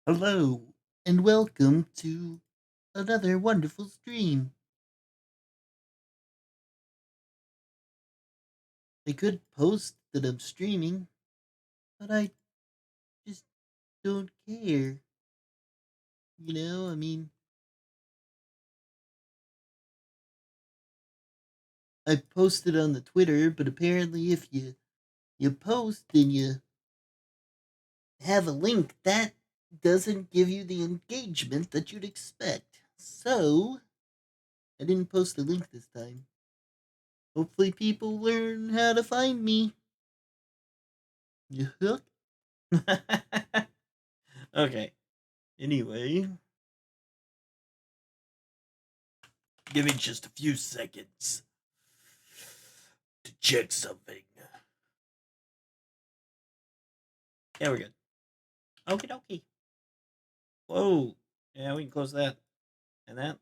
Hello, and welcome to another wonderful stream. I could post that I'm streaming, but I just don't care. I posted on the Twitter, but apparently if you post and you have a link, that doesn't give you the engagement that you'd expect. So, I didn't post the link this time. Hopefully people learn how to find me. You hook? Okay. Anyway, give me just a few seconds to check something. Yeah, we're good. Okie dokie. Whoa. Yeah, we can close that. And that.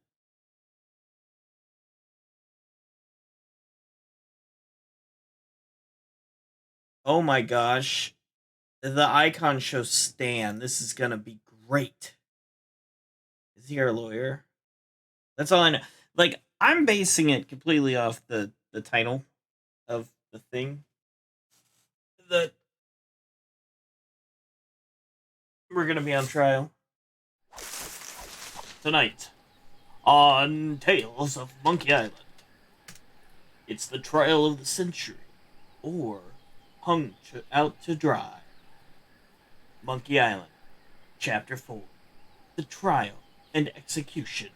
Oh my gosh. The icon shows Stan. This is gonna be great. Is he our lawyer? That's all I know. Like, I'm basing it completely off the title of the thing. That we're gonna be on trial. Tonight. On Tales of Monkey Island. It's the trial of the century. Or out to dry. Monkey Island, Chapter 4. The Trial and Execution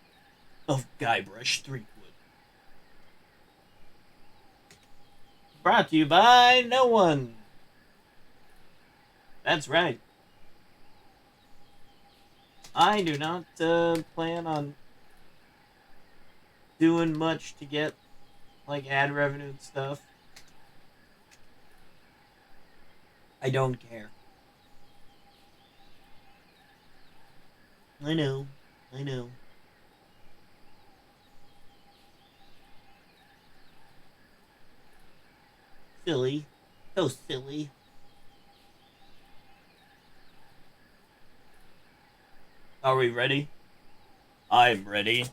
of Guybrush Threepwood. Brought to you by no one. That's right. I do not plan on doing much to get like ad revenue and stuff. I don't care. I know. I know. Silly. So silly. Are we ready? I'm ready.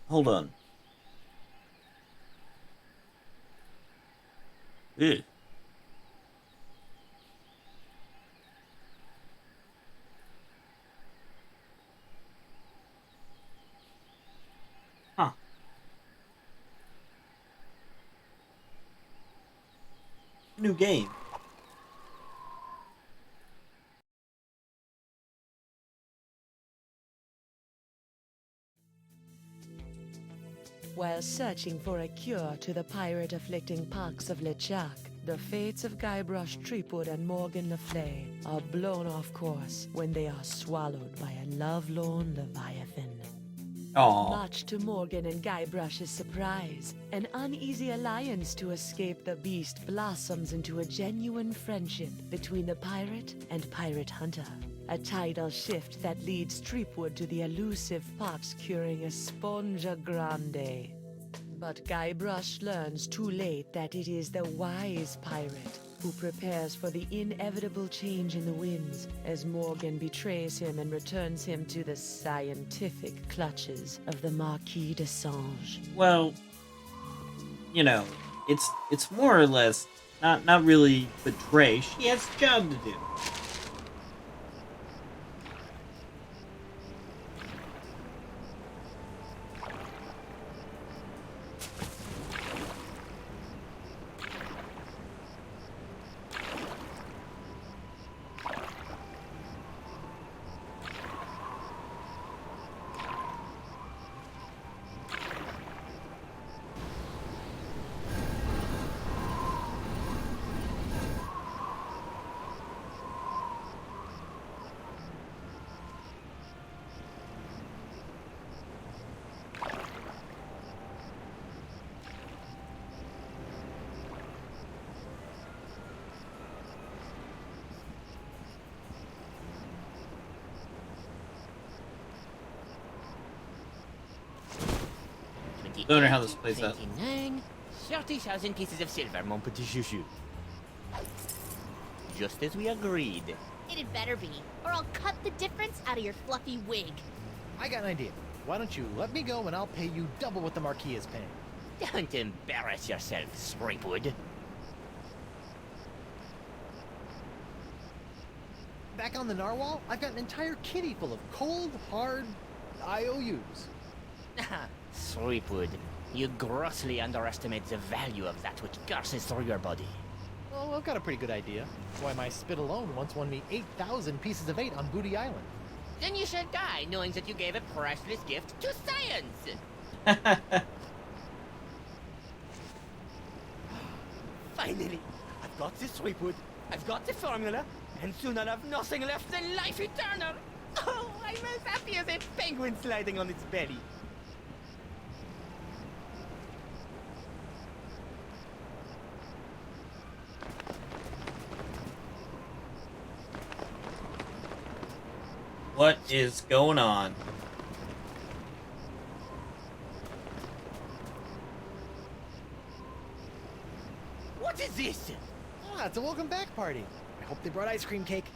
Hold on. Ugh. Huh. New game. While searching for a cure to the pirate-afflicting pox of LeChuck, the fates of Guybrush Threepwood and Morgan Le Fay are blown off course when they are swallowed by a lovelorn Leviathan. Aww. Much to Morgan and Guybrush's surprise, an uneasy alliance to escape the beast blossoms into a genuine friendship between the pirate and pirate hunter. A tidal shift that leads Threepwood to the elusive pox curing Esponja Grande. But Guybrush learns too late that it is the wise pirate who prepares for the inevitable change in the winds as Morgan betrays him and returns him to the scientific clutches of the Marquis de Sange. Well, it's more or less not really betray. She has a job to do. Don't know how this plays out. 29, 30,000 pieces of silver, mon petit chouchou. just as we agreed. It better be, or I'll cut the difference out of your fluffy wig. I got an idea. Why don't you let me go and I'll pay you double what the Marquis is paying? Don't embarrass yourself, Threepwood. Back on the narwhal, I've got an entire kitty full of cold, hard IOUs. Threepwood, you grossly underestimate the value of that which courses through your body. Oh, I've got a pretty good idea. Why my spit alone once won me 8,000 pieces of 8 on Booty Island. Then you should die knowing that you gave a priceless gift to science! Finally, I've got this Threepwood, I've got the formula, and soon I'll have nothing left than life eternal! Oh, I'm as happy as a penguin sliding on its belly. What is going on? What is this? Ah, it's a welcome back party. I hope they brought ice cream cake.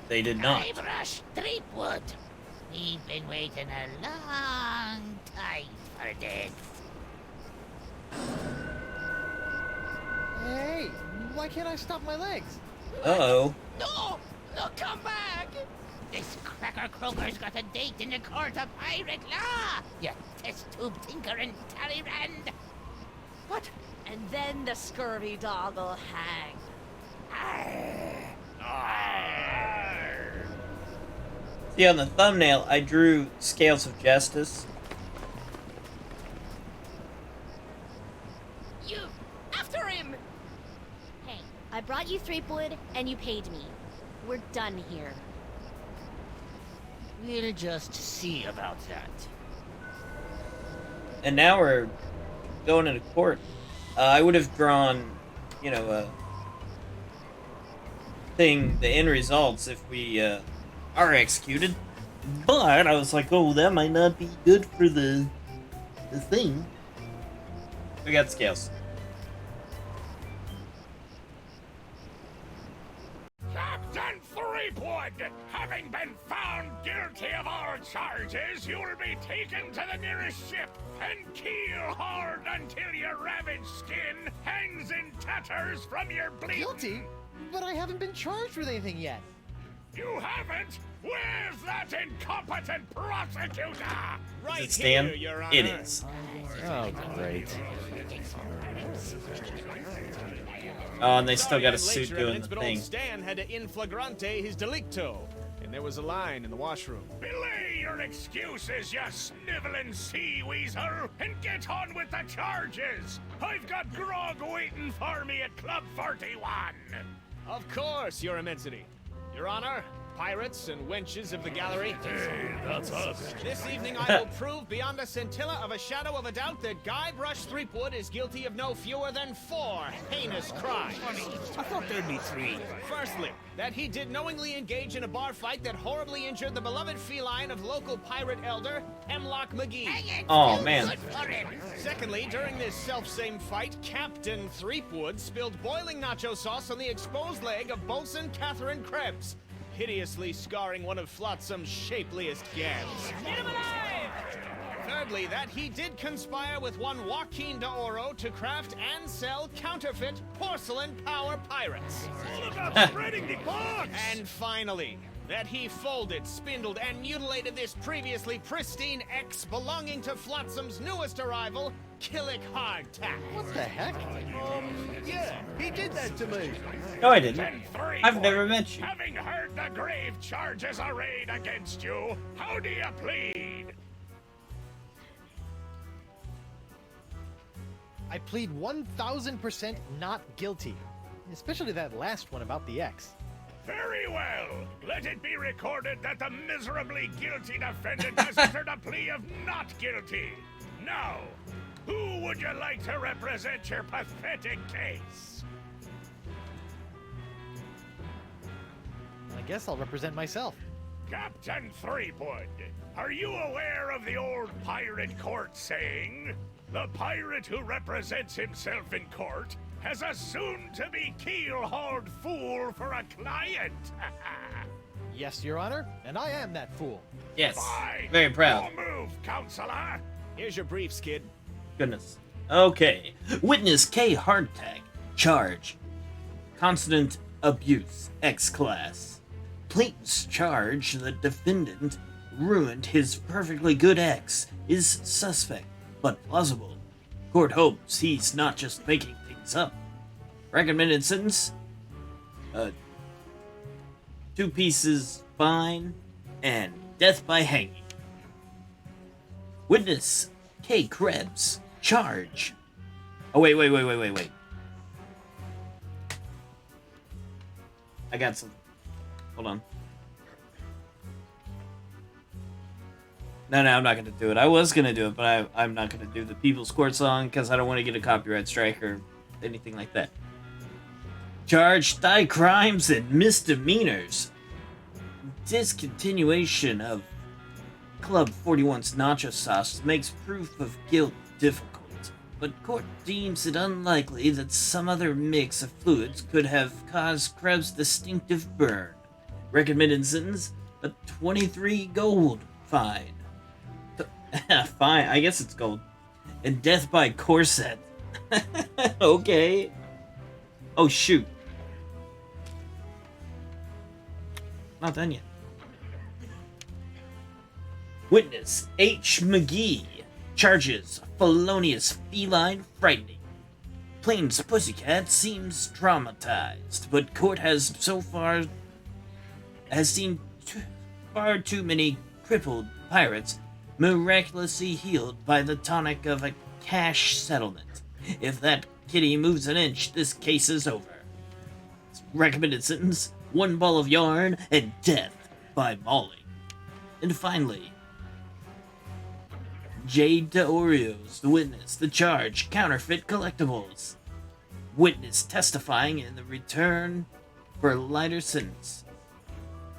They did not. Guybrush Threepwood. We've been waiting a long time for this. Hey, why can't I stop my legs? Uh-oh. No! No, come back! This cracker croaker's got a date in the court of pirate law! You test tube tinker and Talleyrand! What? And then the scurvy dog will hang. See, on the thumbnail, I drew Scales of Justice. You! After him! Hey, I brought you Threepwood, and you paid me. We're done here. We'll just see about that. And now we're going into court. I would have drawn, you know, the end results if we are executed. But I was like, oh, that might not be good for the thing. We got Scales. Captain Threepwood, having been found guilty of all charges, you will be taken to the nearest ship and keel hard until your ravaged skin hangs in tatters from your bleeding. Guilty? But I haven't been charged with anything yet. You haven't? Where's that incompetent prosecutor? Is it Stan? It is. Oh, great. Oh, and they still got a Sorry, suit later doing evidence, the but thing. old Stan had to in flagrante his delicto, and there was a line in the washroom. Belay your excuses, you sniveling sea weasel, and get on with the charges. I've got grog waiting for me at Club 41. Of course, Your Immensity. Your Honor, pirates and wenches of the gallery. Hey, that's us. This evening I will prove beyond a scintilla of a shadow of a doubt that Guybrush Threepwood is guilty of no fewer than 4 heinous crimes. I thought there'd be 3. Firstly, that he did knowingly engage in a bar fight that horribly injured the beloved feline of local pirate elder, Hemlock McGee. Oh, man. Secondly, during this self-same fight, Captain Threepwood spilled boiling nacho sauce on the exposed leg of Boatswain Catherine Krebs, hideously scarring one of Flotsam's shapeliest gams. Thirdly, that he did conspire with one Joaquin de Oro to craft and sell counterfeit porcelain power pirates. All about spreading the box. And finally, that he folded, spindled, and mutilated this previously pristine ex belonging to Flotsam's newest arrival, Killick Hardtack. What the heck? Yeah, he did that to me. No, I didn't. Captain Threepwood, I've never met you. Having heard the grave charges arrayed against you, how do you plead? I plead 1,000% not guilty. Especially that last one about the ex. Very well. Let it be recorded that the miserably guilty defendant has uttered a plea of not guilty. Now, who would you like to represent your pathetic case? I guess I'll represent myself. Captain Threepwood, are you aware of the old pirate court saying, "The pirate who represents himself in court has a soon-to-be keel-hauled fool for a client. Yes, Your Honor, and I am that fool. Yes. Fine. Very proud. Your move, Counselor. Here's your briefs, kid. Goodness. Okay. Witness K. Hardtack. Charge. Constant abuse. X-Class. Plaintiff's charge the defendant ruined his perfectly good ex is suspect, but plausible. Court hopes he's not just making things up. Recommended sentence? 2 pieces fine and death by hanging. Witness K. Krebs. Charge. Oh, wait. I got something. Hold on. No, I'm not going to do it. I was going to do it, but I'm not going to do the People's Court song because I don't want to get a copyright strike or anything like that. Charged high crimes and misdemeanors. Discontinuation of Club 41's nacho sauce makes proof of guilt difficult, but court deems it unlikely that some other mix of fluids could have caused Krebs' distinctive burn. Recommended sentence: a 23 gold fine. Fine, I guess it's gold. And death by corset. Okay. Oh, shoot. Not done yet. Witness H. McGee. Charges felonious feline frightening. Plains Pussycat seems traumatized, but court has seen far too many crippled pirates miraculously healed by the tonic of a cash settlement. If that kitty moves an inch, this case is over. Recommended sentence: 1 ball of yarn and death by mauling. And finally, Jade to Oreos, the witness, the charge, counterfeit collectibles. Witness testifying in the return for a lighter sentence.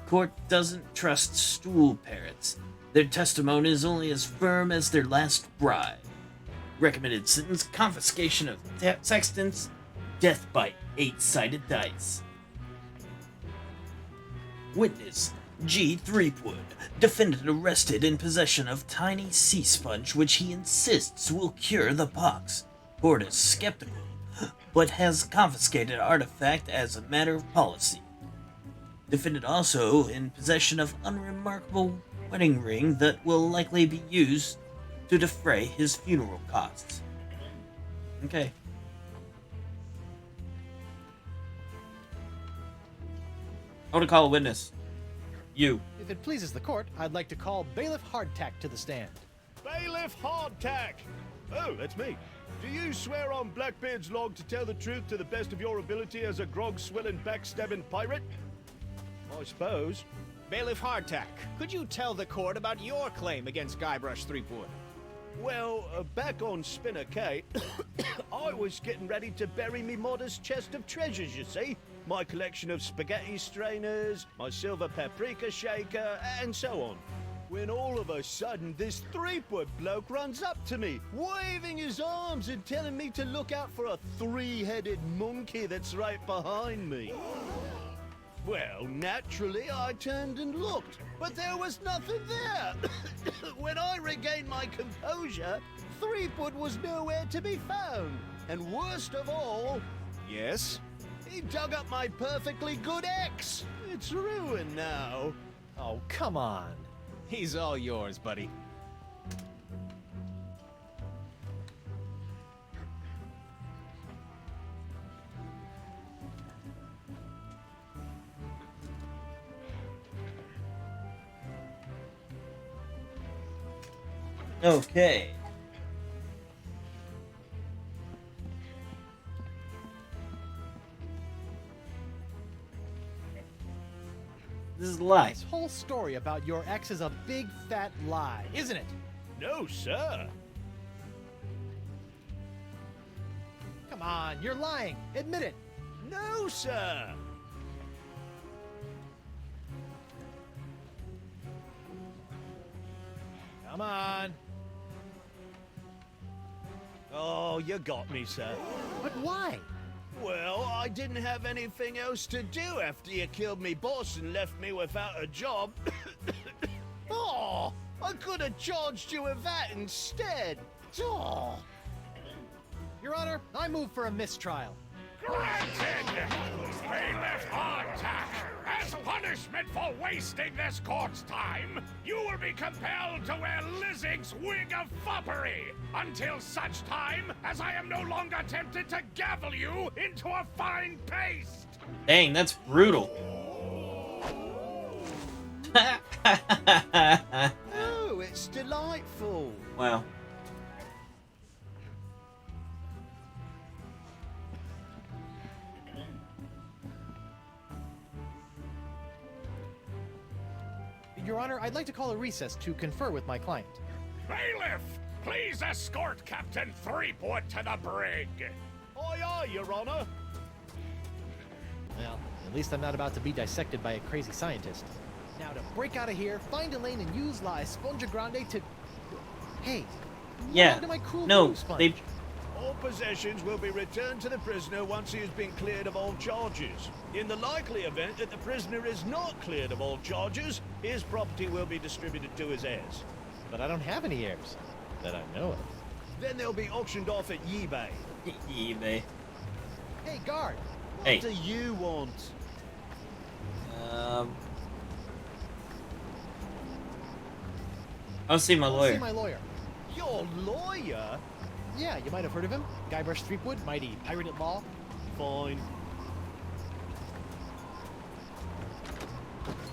Court doesn't trust stool parrots. Their testimony is only as firm as their last bribe. Recommended sentence: confiscation of sextants, death by 8-sided dice. Witness G. Threepwood. Defendant arrested in possession of tiny sea sponge which he insists will cure the pox. Court is skeptical, but has confiscated artifact as a matter of policy. Defendant also in possession of unremarkable wedding ring that will likely be used to defray his funeral costs. Okay. I want to call a witness. You. If it pleases the court, I'd like to call Bailiff Hardtack to the stand. Bailiff Hardtack! Oh, that's me. Do you swear on Blackbeard's log to tell the truth to the best of your ability as a grog-swilling, backstabbing pirate? I suppose. Bailiff Hardtack, could you tell the court about your claim against Guybrush Threepwood? Well, back on Spinner Cay, I was getting ready to bury me modest chest of treasures, you see. My collection of spaghetti strainers, my silver paprika shaker, and so on. When all of a sudden, this Threepwood bloke runs up to me, waving his arms and telling me to look out for a 3-headed monkey that's right behind me. Well, naturally, I turned and looked, but there was nothing there. When I regained my composure, Threepwood was nowhere to be found. And worst of all, Yes? he dug up my perfectly good ex. It's ruined now. Oh, come on. He's all yours, buddy. Okay. This is a lie. This whole story about your ex is a big fat lie, isn't it? No, sir. Come on, you're lying. Admit it. No, sir. Come on. Oh, you got me, sir. But why? Well, I didn't have anything else to do after you killed me boss and left me without a job. Oh, I could have charged you with that instead. Oh. Your Honor, I move for a mistrial. Granted! Bailiff Hardtack, as punishment for wasting this court's time, you will be compelled to wear Lizzig's wig of foppery until such time as I am no longer tempted to gavel you into a fine paste! Dang, that's brutal. Oh, it's delightful. Wow. Your Honor, I'd like to call a recess to confer with my client. Bailiff, please escort Captain Threepwood to the brig! Aye, aye, Your Honor. Well, at least I'm not about to be dissected by a crazy scientist. Now to break out of here, find Elaine and use La Esponja Grande to... Hey, Yeah. look at my cool No, blue sponge. they. All possessions will be returned to the prisoner once he has been cleared of all charges. In the likely event that the prisoner is not cleared of all charges, his property will be distributed to his heirs. But I don't have any heirs that I know of. Then they'll be auctioned off at eBay. eBay. Hey, guard! What Hey. do you want? I'll see my I'll lawyer. see my lawyer. Your lawyer? Yeah, you might have heard of him. Guybrush Threepwood, mighty pirate at law. Fine.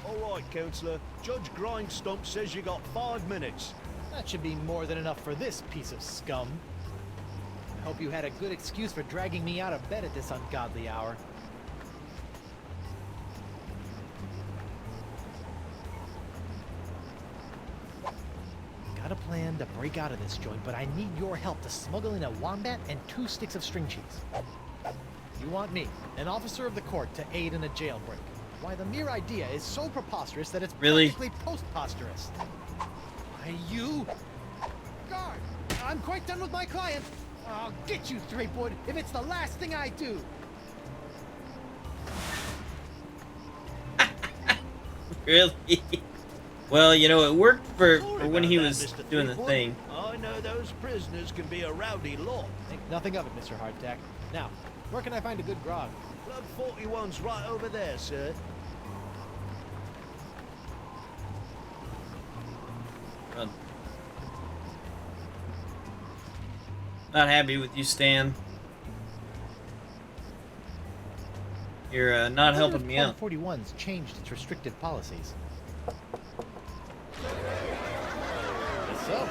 All right, Counselor. Judge Grindstump says you got 5 minutes. That should be more than enough for this piece of scum. I hope you had a good excuse for dragging me out of bed at this ungodly hour. Got a plan to break out of this joint, but I need your help to smuggle in a wombat and 2 sticks of string cheese. You want me, an officer of the court, to aid in a jailbreak. Why, the mere idea is so preposterous that it's Really? practically post-posterous. Why, you... Guard! I'm quite done with my client. I'll get you, Threepwood, if it's the last thing I do. Really? Well, you know, it worked for Sorry when about he that, was Mr. doing the Threepwood. thing. I know those prisoners can be a rowdy lot. Think nothing of it, Mr. Hardtack. Now, where can I find a good grog? Club 41's right over there, sir. Run. Not happy with you, Stan. You're not I wonder helping if me Club out. 41's changed its restrictive policies. Guess so.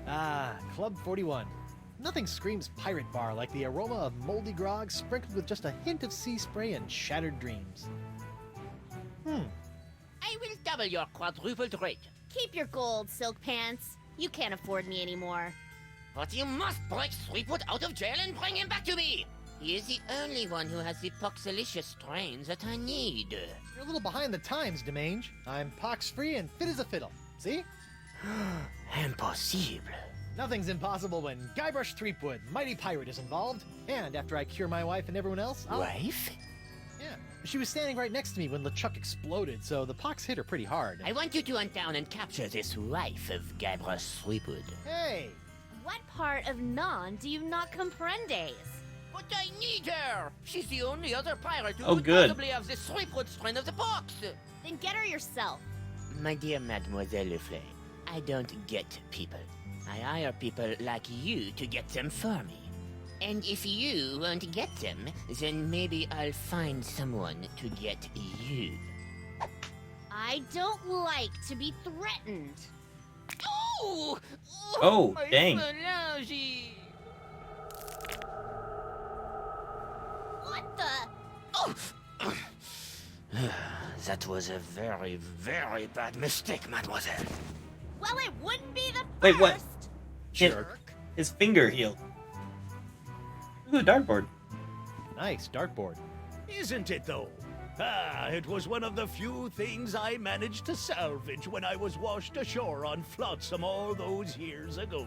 Ah, Club 41. Nothing screams pirate bar like the aroma of moldy grog sprinkled with just a hint of sea spray and shattered dreams. I will double your quadrupled rate. Keep your gold, Silk Pants. You can't afford me anymore. But you must break Threepwood out of jail and bring him back to me. He is the only one who has the poxalicious strains that I need. You're a little behind the times, Demange. I'm pox-free and fit as a fiddle. See? Impossible. Nothing's impossible when Guybrush Threepwood, mighty pirate, is involved. And after I cure my wife and everyone else, I'll... Wife? Yeah. She was standing right next to me when LeChuck exploded, so the pox hit her pretty hard. I want you to hunt down and capture this wife of Guybrush Threepwood. Hey! What part of Non do you not comprendes? But I need her! She's the only other pirate who Oh, could good. possibly have the Threepwood strain of the pox. Then get her yourself. My dear Mademoiselle Leflay, I don't get people. I hire people like you to get them for me. And if you won't get them, then maybe I'll find someone to get you. I don't like to be threatened. Oh! Oh, my dang. phalange. What the? Oh! That was a very, very bad mistake, mademoiselle. Well, it wouldn't be the first. Wait, what? His- Jerk. His finger healed. Ooh, dartboard. Nice, dartboard. Isn't it, though? Ah, it was one of the few things I managed to salvage when I was washed ashore on Flotsam all those years ago.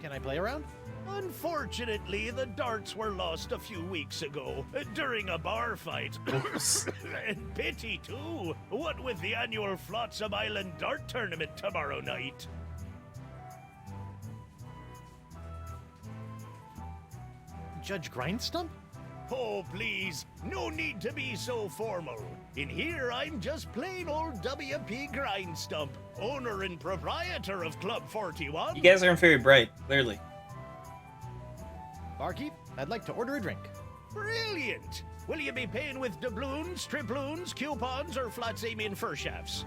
Can I play around? Unfortunately, the darts were lost a few weeks ago during a bar fight. And pity, too. What with the annual Flotsam Island Dart Tournament tomorrow night. Judge Grindstump? Oh, please. No need to be so formal. In here, I'm just plain old W.P. Grindstump, owner and proprietor of Club 41. You guys aren't very bright, clearly. Barkeep, I'd like to order a drink. Brilliant! Will you be paying with doubloons, triploons, coupons, or Flotsamian fur shafts?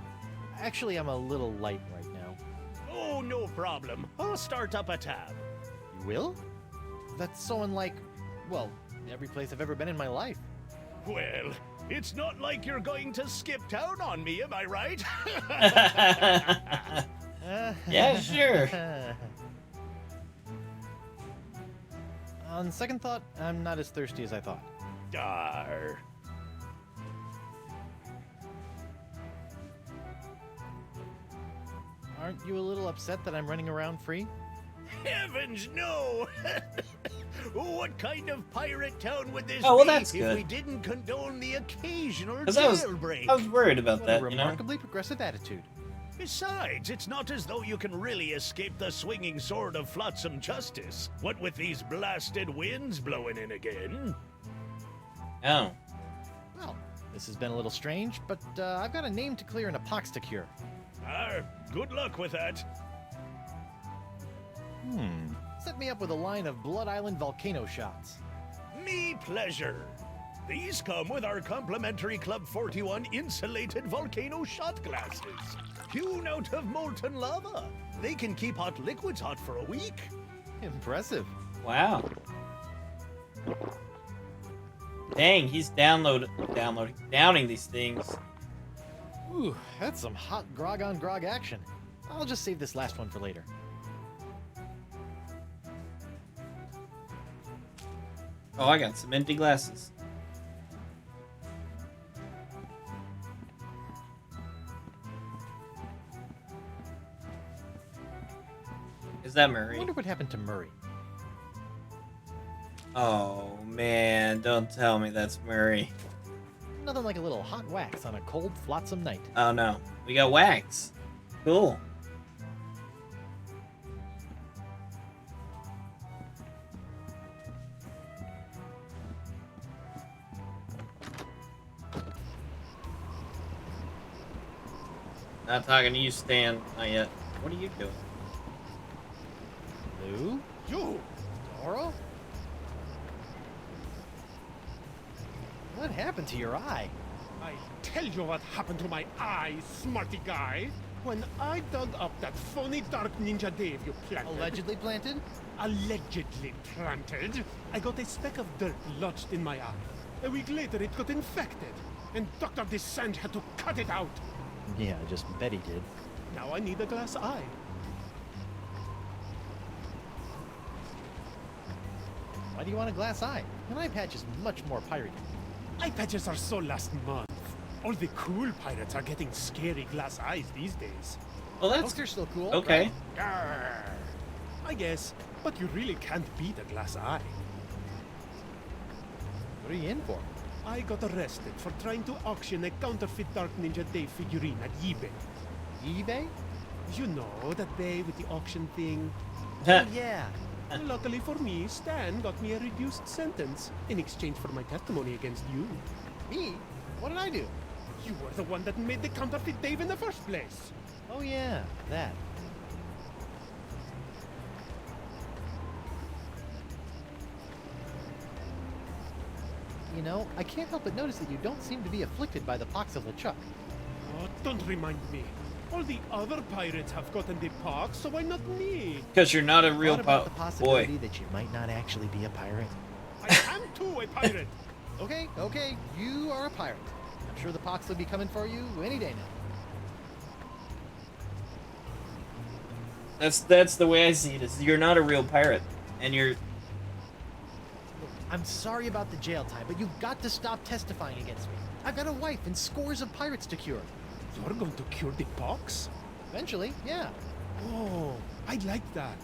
Actually, I'm a little light right now. Oh, no problem. I'll start up a tab. You will? That's so unlike, well, every place I've ever been in my life. Well, it's not like you're going to skip town on me, am I right? Yeah, sure. On second thought, I'm not as thirsty as I thought. Dar. Aren't you a little upset that I'm running around free? Heavens, no! What kind of pirate town would this Oh, well, be that's if good. we didn't condone the occasional 'Cause jailbreak? I was worried about What that, a you know? remarkably progressive attitude. Besides, it's not as though you can really escape the swinging sword of flotsam justice. What with these blasted winds blowing in again? Oh. Well, this has been a little strange, but I've got a name to clear and a pox to cure. Good luck with that. Set me up with a line of Blood Island volcano shots. Me pleasure. These come with our complimentary Club 41 insulated volcano shot glasses. Hewn out of molten lava. They can keep hot liquids hot for a week. Impressive. Wow. Dang, he's downing these things. Ooh, that's some hot grog on grog action. I'll just save this last one for later. Oh, I got some empty glasses. Is that I Murray? wonder what happened to Murray. Oh man, don't tell me that's Murray. Nothing like a little hot wax on a cold, flotsam night. Oh no, we got wax. Cool. Not talking to you, Stan. Not yet. What are you doing? Lou? You! Doro? What happened to your eye? I tell you what happened to my eye, smarty guy. When I dug up that phony Dark Ninja Dave you planted... Allegedly planted? Allegedly planted. I got a speck of dirt lodged in my eye. A week later, it got infected. And Dr. Descent had to cut it out. Yeah, I just bet he did. Now I need a glass eye. Why do you want a glass eye? An eye patch is much more piratey. Eye patches are so last month. All the cool pirates are getting scary glass eyes these days. Well, that's Those are still cool. okay. right? Grr. I guess, but you really can't beat a glass eye. What are you in for? I got arrested for trying to auction a counterfeit Dark Ninja Dave figurine at eBay. eBay? You know, that day with the auction thing. Oh, yeah. Luckily for me, Stan got me a reduced sentence in exchange for my testimony against you. Me? What did I do? You were the one that made the counterfeit Dave in the first place. Oh, yeah, that. You know, I can't help but notice that you don't seem to be afflicted by the pox of LeChuck. Oh, don't remind me. All the other pirates have gotten the pox, so why not me? Because you're not a real What about the boy. possibility that you might not actually be a pirate? I am too a pirate. Okay, you are a pirate. I'm sure the pox will be coming for you any day now. That's the way I see it. Is you're not a real pirate, and you're. I'm sorry about the jail time, but you've got to stop testifying against me. I've got a wife and scores of pirates to cure. You're going to cure the pox? Eventually, yeah. Oh, I like that.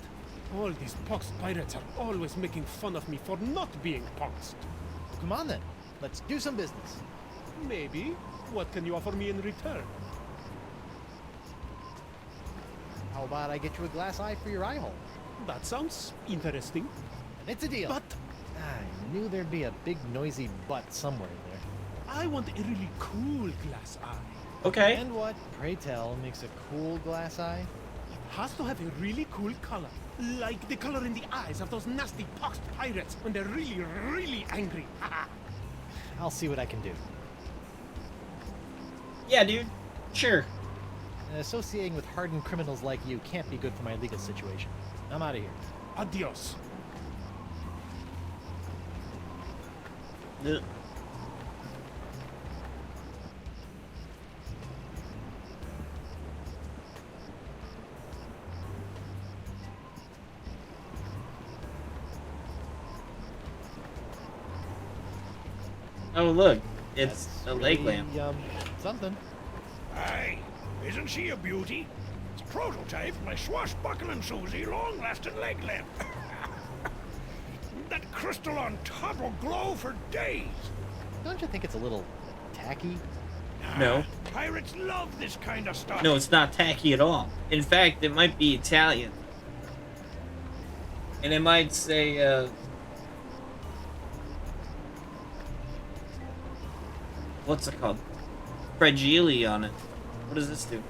All these poxed pirates are always making fun of me for not being poxed. Well, come on then. Let's do some business. Maybe. What can you offer me in return? How about I get you a glass eye for your eye hole? That sounds interesting. And it's a deal. But I knew there'd be a big noisy butt somewhere in there. I want a really cool glass eye. Okay. And what, pray tell, makes a cool glass eye? It has to have a really cool color. Like the color in the eyes of those nasty poxed pirates when they're really, really angry. I'll see what I can do. Yeah, dude. Sure. Associating with hardened criminals like you can't be good for my legal situation. I'm out of here. Adios. Yeah. Oh, look. It's That's a leg really, lamp. Something. Aye, isn't she a beauty? It's a prototype of my swashbuckling Susie long-lasting leg lamp. That crystal on top will glow for days. Don't you think it's a little tacky? No. Pirates love this kind of stuff. No, it's not tacky at all. In fact, it might be Italian. And it might say, what's it called? Fragile on it. What does this do?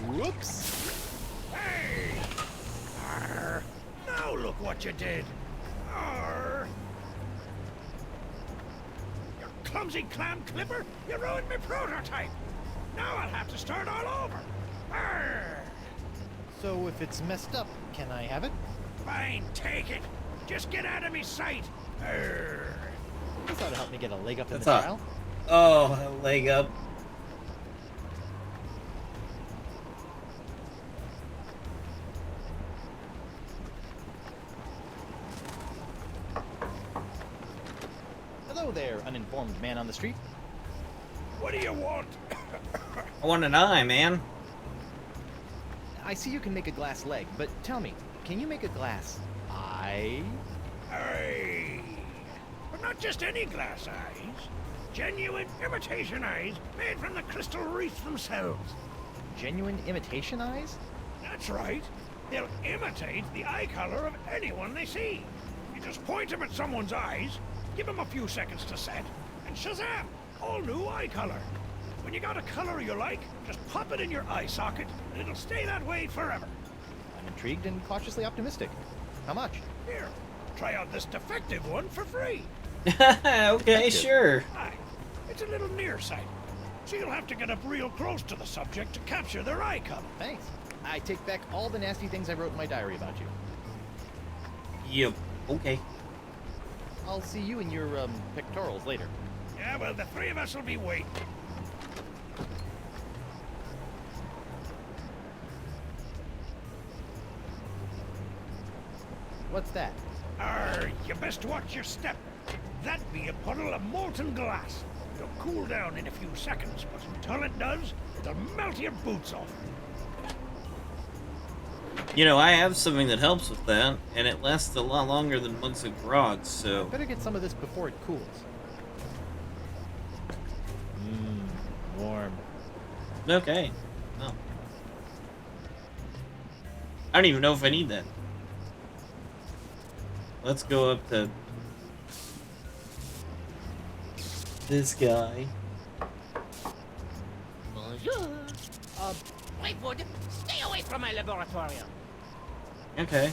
Whoops. Hey! Arr. Now look what you did. Arr. You clumsy clam clipper! You ruined my prototype! Now I'll have to start all over. Arr. So if it's messed up, can I have it? Fine, take it. Just get out of me sight. Arr. This ought to help me get a leg up in That's the all. trial. Oh, a leg up. Hello there, uninformed man on the street. What do you want? I want an eye, man. I see you can make a glass leg, but tell me, can you make a glass eye? Aye. But not just any glass eyes. Genuine imitation eyes made from the crystal reefs themselves. Genuine imitation eyes? That's right. They'll imitate the eye color of anyone they see. You just point them at someone's eyes, give them a few seconds to set, and shazam! All new eye color. When you got a color you like, just pop it in your eye socket, and it'll stay that way forever. I'm intrigued and cautiously optimistic. How much? Here, try out this defective one for free. Okay, sure. Aye, it's a little nearsighted, so you'll have to get up real close to the subject to capture their eye color. Thanks. I take back all the nasty things I wrote in my diary about you. Yep. Okay. I'll see you in your, pectorals later. Yeah, well, the three of us will be waiting. What's that? Arr, you best watch your step. That be a puddle of molten glass. It'll cool down in a few seconds, but until it does, it'll melt your boots off. You know, I have something that helps with that, and it lasts a lot longer than mugs of grog, so... Better get some of this before it cools. Warm. Okay. Oh. I don't even know if I need that. Let's go up to... this guy. Bonjour. Whitewood, stay away from my laboratorium. Okay.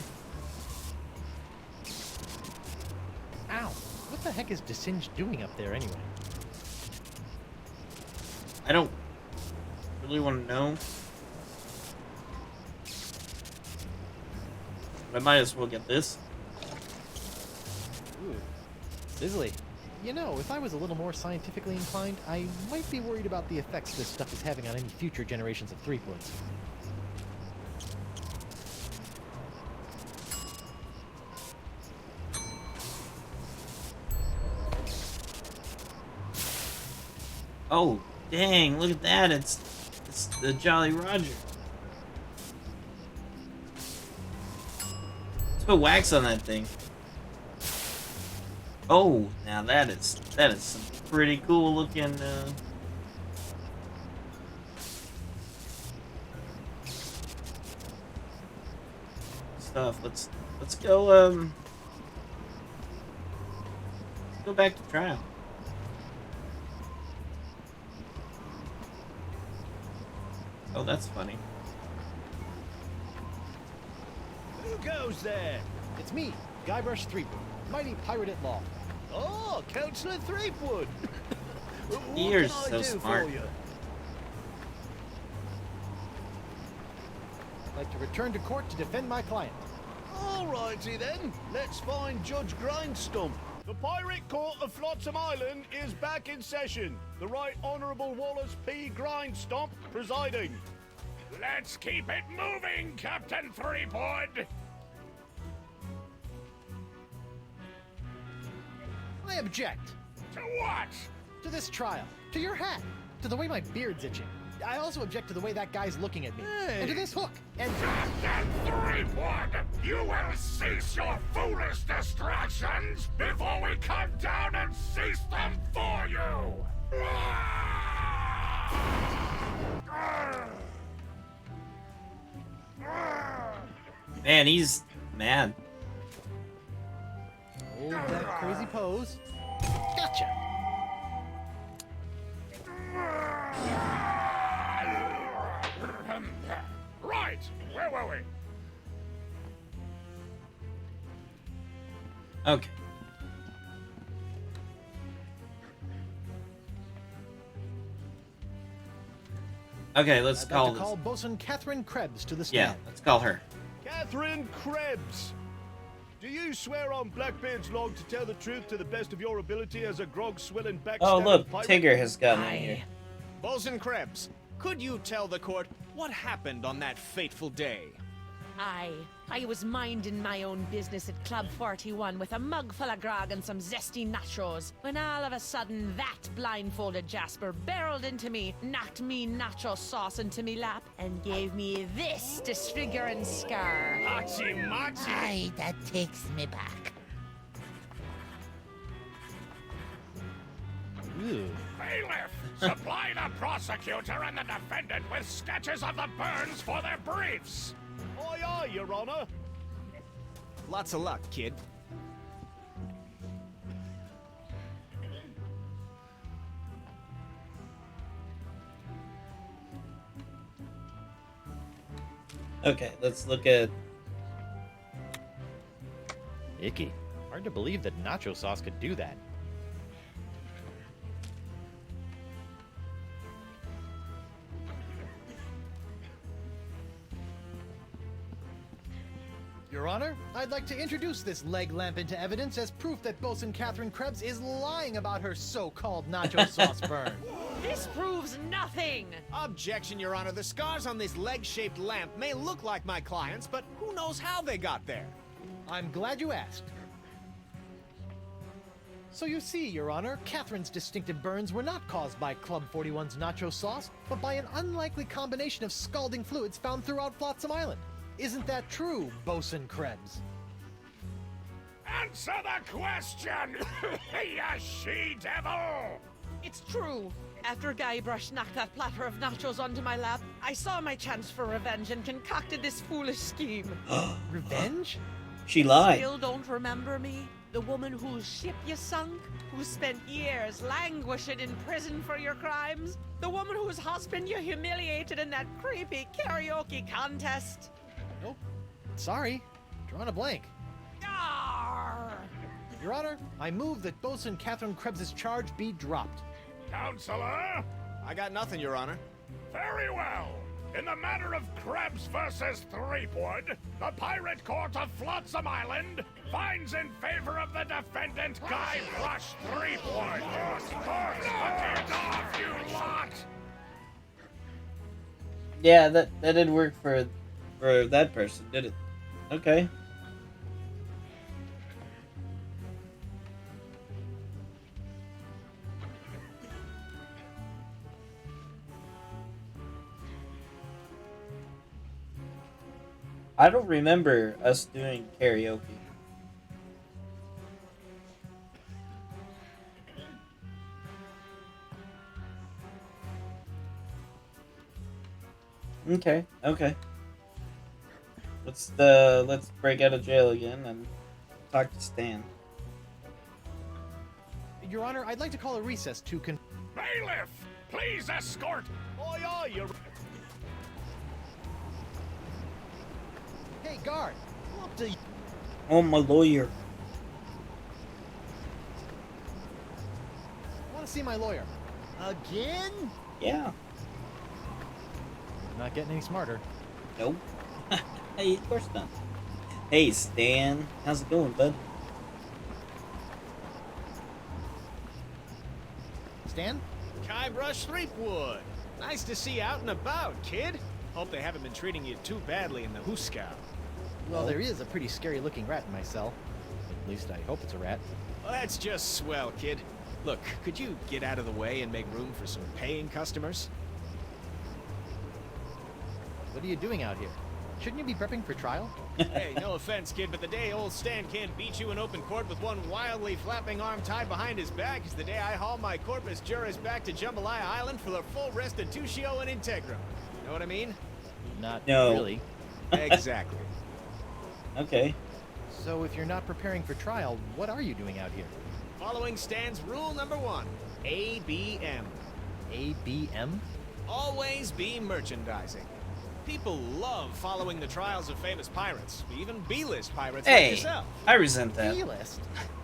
Ow! What the heck is Desinged doing up there anyway? I don't really want to know. But I might as well get this. Ooh. Sizzly. You know, if I was a little more scientifically inclined, I might be worried about the effects this stuff is having on any future generations of Threepwoods. Oh, dang, look at that. It's the Jolly Roger. Let's put wax on that thing. Oh, now that is some pretty cool looking stuff. Let's go let's go back to trial. Oh, that's funny. Who goes there? It's me, Guybrush Threepwood, mighty pirate at law. Oh, Councillor Threepwood. What You're can I so do smart. for you? I'd like to return to court to defend my client. Alrighty then, let's find Judge Grindstump. The Pirate Court of Flotsam Island is back in session. The Right Honourable Wallace P. Grindstump presiding. Let's keep it moving, Captain Threepwood. I object To what? to this trial, to your hat, to the way my beard's itching. I also object to the way that guy's looking at me, and to this hook, and Captain Threepwood, you will cease your foolish distractions before we come down and cease them for you. Man, he's mad. hold that crazy pose. Gotcha. Right, where were we? Okay. Okay, let's I'd call like to this. call Bosun Catherine Krebs to the Yeah, stand. let's call her. Catherine Krebs. Do you swear on Blackbeard's log to tell the truth to the best of your ability as a grog-swilling backstabber Oh, look, pirate? Tigger has gotten in here. Bosun Krebs, could you tell the court what happened on that fateful day? I was minding my own business at Club 41 with a mug full of grog and some zesty nachos, when all of a sudden that blindfolded Jasper barreled into me, knocked me nacho sauce into me lap, and gave me this disfiguring scar. Machi machi! Aye, that takes me back. Ew. Bailiff, supply the prosecutor and the defendant with sketches of the burns for their briefs. Aye, aye, Your Honor. Lots of luck, kid. Okay, let's look at. Icky. Hard to believe that nacho sauce could do that. Your Honor, I'd like to introduce this leg lamp into evidence as proof that Bosun Catherine Krebs is lying about her so-called nacho sauce burn. This proves nothing! Objection, Your Honor. The scars on this leg-shaped lamp may look like my client's, but who knows how they got there? I'm glad you asked. So you see, Your Honor, Catherine's distinctive burns were not caused by Club 41's nacho sauce, but by an unlikely combination of scalding fluids found throughout Flotsam Island. Isn't that true, Bosun Krebs? Answer the question, you she-devil! It's true. After Guybrush knocked that platter of nachos onto my lap, I saw my chance for revenge and concocted this foolish scheme. Revenge? She lied. Still don't remember me? The woman whose ship you sunk? Who spent years languishing in prison for your crimes? The woman whose husband you humiliated in that creepy karaoke contest? Nope. Sorry. Drawing a blank. Arr! Your Honor, I move that Bosun Catherine Krebs' charge be dropped. Counselor? I got nothing, Your Honor. Very well. In the matter of Krebs versus Threepwood, the Pirate Court of Flotsam Island finds in favor of the defendant Guybrush Threepwood. Knock it off, you lot! Yeah, that didn't work for that person, did it? Okay. I don't remember us doing karaoke. Okay, okay. Let's break out of jail again and talk to Stan. Your Honor, I'd like to call a recess to Bailiff, please escort. Oh, yeah, you're... Hey, guard! Go up to... Oh, my lawyer. Want to see my lawyer? Again? Yeah. Not getting any smarter. Nope. Hey, of course not. Hey, Stan. How's it going, bud? Stan? Guybrush Threepwood. Nice to see you out and about, kid. Hope they haven't been treating you too badly in the Hooskow. Well, there is a pretty scary-looking rat in my cell. At least I hope it's a rat. Well, that's just swell, kid. Look, could you get out of the way and make room for some paying customers? What are you doing out here? Shouldn't you be prepping for trial? Hey, no offense, kid, but the day old Stan can't beat you in open court with one wildly flapping arm tied behind his back is the day I haul my corpus juris back to Jambalaya Island for the full restitutio and integrum. Know what I mean? Not No. really. Exactly. Okay. So if you're not preparing for trial, what are you doing out here? Following Stan's rule number 1, ABM. ABM? Always be merchandising. People love following the trials of famous pirates, even B-list pirates like Hey, yourself. I resent that. B-list?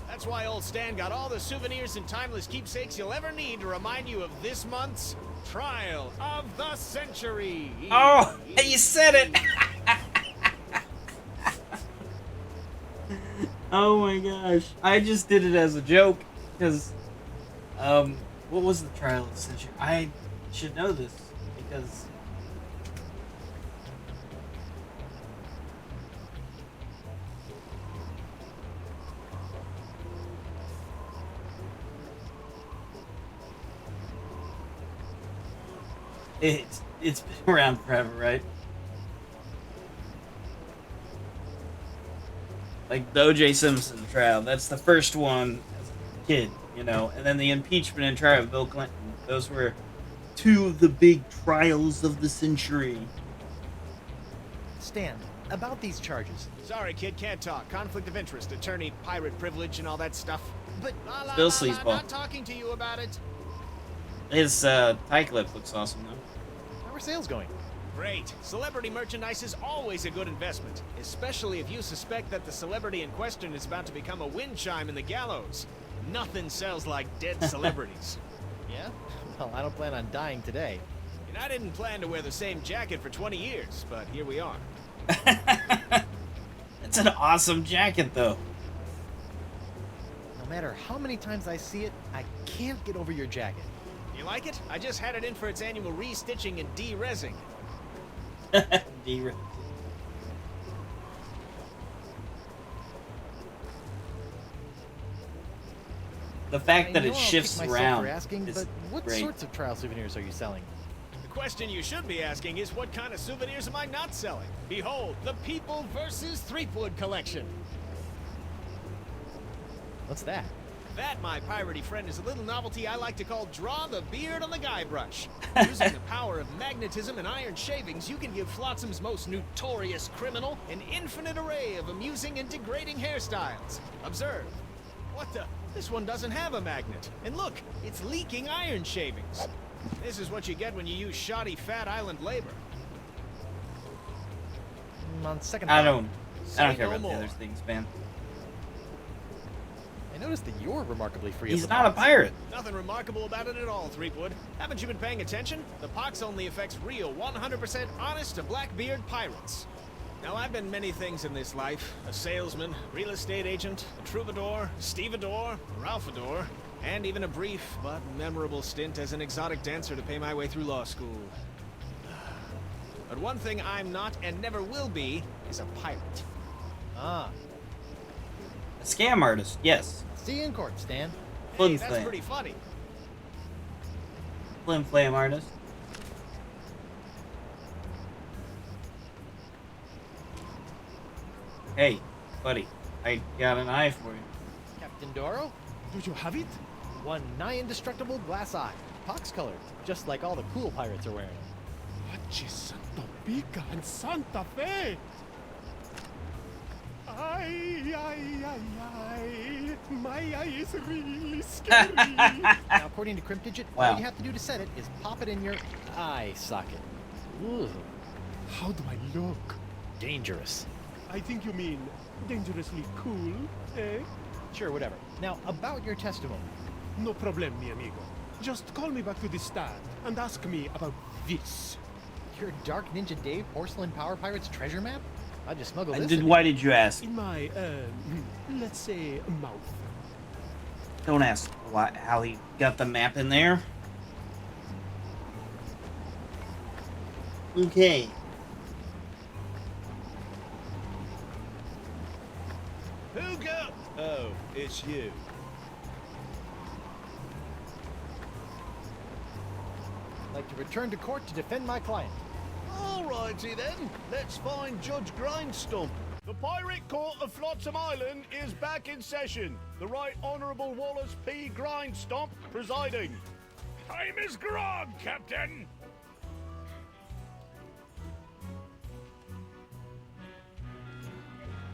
That's why old Stan got all the souvenirs and timeless keepsakes you'll ever need to remind you of this month's Trial of the Century. Oh, you said it. Oh my gosh. I just did it as a joke because what was the trial of the century? I should know this because it's been around forever, right? Like the O.J. Simpson trial, that's the first one as a kid, you know, and then the impeachment and trial of Bill Clinton. Those were Two of the big trials of the century. Stan, about these charges. Sorry, kid, can't talk. Conflict of interest, attorney, pirate privilege, and all that stuff. But Still sleazeball. Not talking to you about it. his tie clip looks awesome though. how are sales going? Great. Celebrity merchandise is always a good investment, especially if you suspect that the celebrity in question is about to become a wind chime in the gallows. Nothing sells like dead celebrities. Yeah? Well, I don't plan on dying today. And I didn't plan to wear the same jacket for 20 years, but here we are. It's an awesome jacket though. No matter how many times I see it, I can't get over your jacket. You like it? I just had it in for its annual re-stitching and de-resing. D- The fact that I know it I'll shifts kick myself around for asking, is but what great. sorts of trial souvenirs are you selling? The question you should be asking is what kind of souvenirs am I not selling? Behold, the People vs. Threepwood collection. What's that? That, my piratey friend, is a little novelty I like to call Draw the Beard on the Guybrush. Using the power of magnetism and iron shavings, you can give Flotsam's most notorious criminal an infinite array of amusing and degrading hairstyles. Observe. What the? This one doesn't have a magnet. And look, it's leaking iron shavings. This is what you get when you use shoddy Fat Island labor. On second I thought, don't Say care no about more. the other things, man. I noticed that you're remarkably free He's of the not a pox. pirate. Nothing remarkable about it at all, Threepwood. Haven't you been paying attention? The pox only affects real, 100% honest to Blackbeard pirates. Now, I've been many things in this life. A salesman, real estate agent, a troubadour, stevedore, ralphador, and even a brief but memorable stint as an exotic dancer to pay my way through law school. But one thing I'm not and never will be is a pirate. Ah, A scam artist, yes. see you in court, Stan. Hey, Flim that's flam. pretty funny. Flim flam artist. Hey, buddy, I got an eye for you. Captain Doro? Do you have it? One nigh indestructible glass eye. Pox colored, just like all the cool pirates are wearing. Watch Santo Pica and Santa Fe! Ay, ay, ay, ay. My eye is really scary. Now, according to Cryptidget, Wow. all you have to do to set it is pop it in your eye socket. Ooh, How do I look? dangerous. I think you mean dangerously cool, eh? Sure, whatever. Now, about your testimony. No problem, mi amigo. Just call me back to the stand and ask me about this. Your Dark Ninja Dave Porcelain Power Pirates treasure map? I just smuggled And this. why did you ask? In my, let's say, mouth. Don't ask how he got the map in there. Okay. Who got? Oh, it's you. I'd like to return to court to defend my client. Alrighty then, let's find Judge Grindstump. The Pirate Court of Flotsam Island is back in session. The Right Honourable Wallace P. Grindstump presiding. Time is grog, Captain.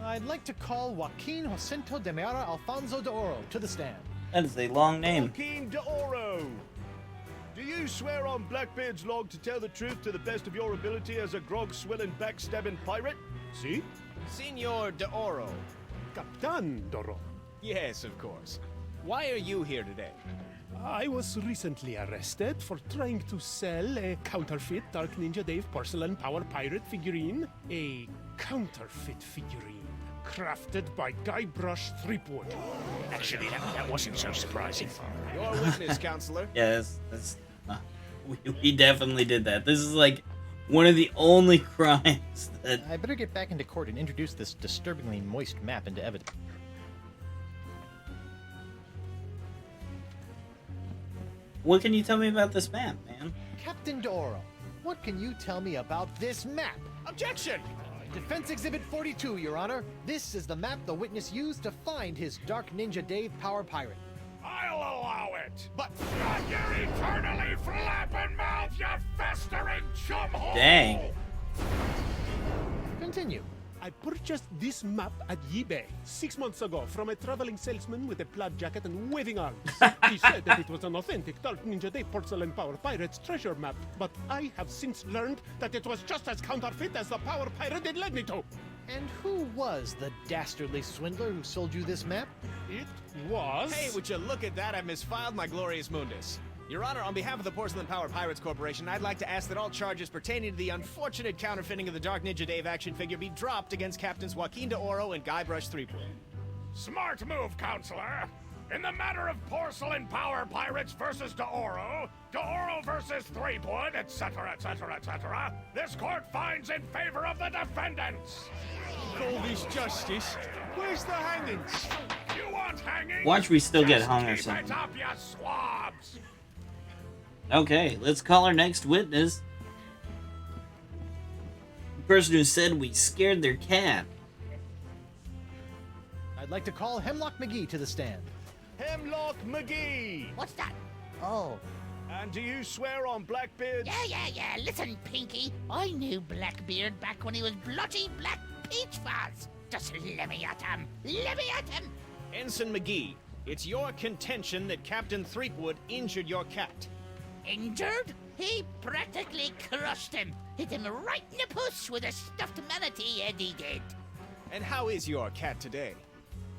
I'd like to call Joaquin Jacinto de Meara Alfonso de Oro to the stand. That is a long name. Joaquin de Oro. Do you swear on Blackbeard's log to tell the truth to the best of your ability as a grog-swilling, backstabbing pirate? See? Senor de Oro. Captain Doro. Yes, of course. Why are you here today? I was recently arrested for trying to sell a counterfeit Dark Ninja Dave porcelain power pirate figurine. A counterfeit figurine crafted by Guybrush Threepwood. Actually, that wasn't so surprising. Your witness, counselor. Yeah, we definitely did that. This is like one of the only crimes that. I better get back into court and introduce this disturbingly moist map into evidence. What can you tell me about this map, man? Captain de Oro, what can you tell me about this map? Objection! Defense Exhibit 42, Your Honor. This is the map the witness used to find his Dark Ninja Dave Power Pirate. I'll allow it. But shut your eternally flapping mouth, you festering chumhole! Dang. Continue. I purchased this map at eBay 6 months ago from a traveling salesman with a plaid jacket and waving arms. He said that it was an authentic Dark Ninja Dave porcelain power pirate's treasure map, but I have since learned that it was just as counterfeit as the power pirate it led me to. And who was the dastardly swindler who sold you this map? It was... Hey, would you look at that? I misfiled my Glorious Mundus. Your Honor, on behalf of the Porcelain Power Pirates Corporation, I'd like to ask that all charges pertaining to the unfortunate counterfeiting of the Dark Ninja Dave action figure be dropped against Captains Joaquin de Oro and Guybrush Threepwood. Smart move, counselor. In the matter of porcelain power pirates versus de Oro versus Threepwood, etc., etc., etc., this court finds in favor of the defendants. All this justice? Where's the hangings? You want hanging? Watch we still get Just hung or keep something. it up, you swabs. Okay, let's call our next witness. The person who said we scared their cat. I'd like to call Hemlock McGee to the stand. Hemlock McGee! What's that? Oh. And do you swear on Blackbeard's... Yeah. Listen, Pinky. I knew Blackbeard back when he was bloody Black Peach Fuzz. Just let me at him. Let me at him. Ensign McGee, it's your contention that Captain Threepwood injured your cat. Injured? He practically crushed him. Hit him right in the puss with a stuffed manatee, Eddie did. And how is your cat today?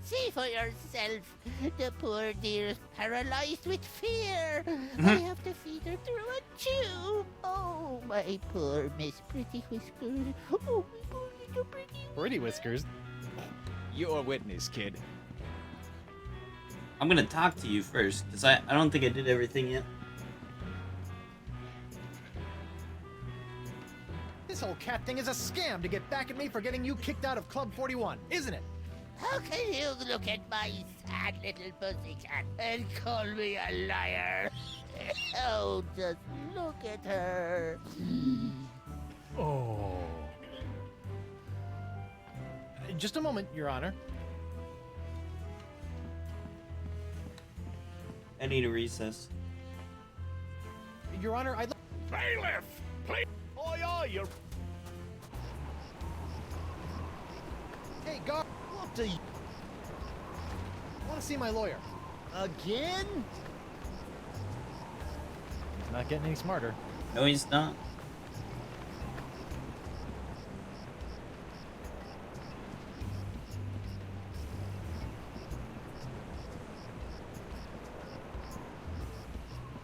See for yourself. The poor dear is paralyzed with fear. I have to feed her through a tube. Oh, my poor Miss Pretty Whiskers. Oh, my poor little pretty. Pretty Whiskers. Your witness, kid. I'm gonna talk to you first, because I don't think I did everything yet. This whole cat thing is a scam to get back at me for getting you kicked out of Club 41, isn't it? How can you look at my sad little pussycat and call me a liar? Oh, just look at her. Oh. Just a moment, Your Honor. I need a recess. Your Honor, I'd Bailiff, please. Oi, oi, you're... Hey, guard, up to you. I want to see my lawyer. Again? He's not getting any smarter. No, he's not.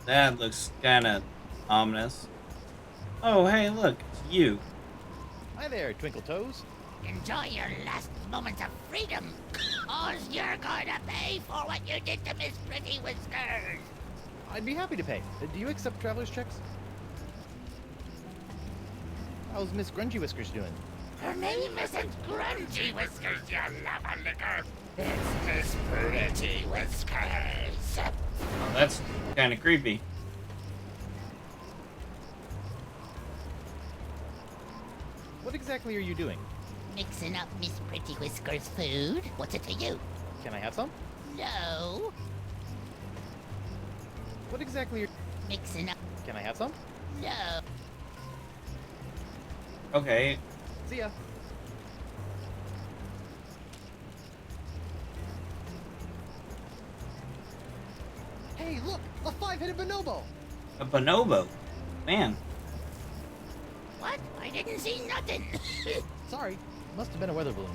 That looks kind of ominous. Oh, hey, look, it's you. Hi there, Twinkle Toes. Enjoy your last moments of freedom. Or you're going to pay for what you did to Miss Pretty Whiskers. I'd be happy to pay. Do you accept traveler's checks? How's Miss Grungy Whiskers doing? Her name isn't Grungy Whiskers, you love-a-licker. It's Miss Pretty Whiskers. Oh, that's kind of creepy. What exactly are you doing? Mixing up Miss Pretty Whiskers' food. What's it to you? Can I have some? No. What exactly are... Mixing up. Can I have some? No. Okay. See ya. Hey, look! A five-headed bonobo! A bonobo. Man. What? I didn't see nothing. Sorry. Must have been a weather balloon.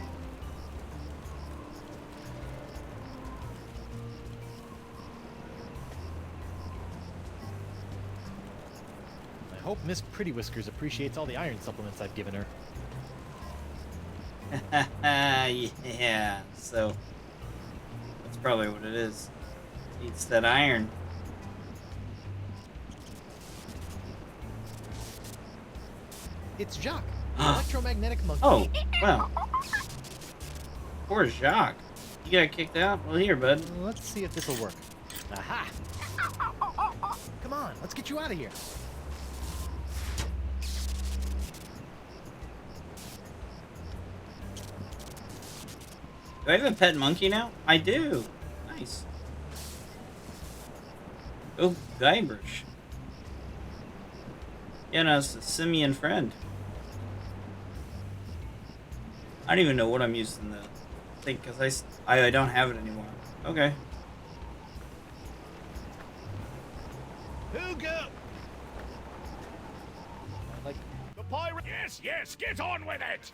I hope Miss Pretty Whiskers appreciates all the iron supplements I've given her. Yeah, so that's probably what it is. Eats that iron. It's Jacques, the electromagnetic monkey. Oh, well. Poor Jacques. You got kicked out? Well, here, bud. Let's see if this will work. Aha! Come on, let's get you out of here. Do I have a pet monkey now? I do. Nice. Oh, Guybrush. Yeah, no, it's a simian friend. I don't even know what I'm using the thing because I don't have it anymore. Okay. Who go? Like, The pirate... Yes, get on with it.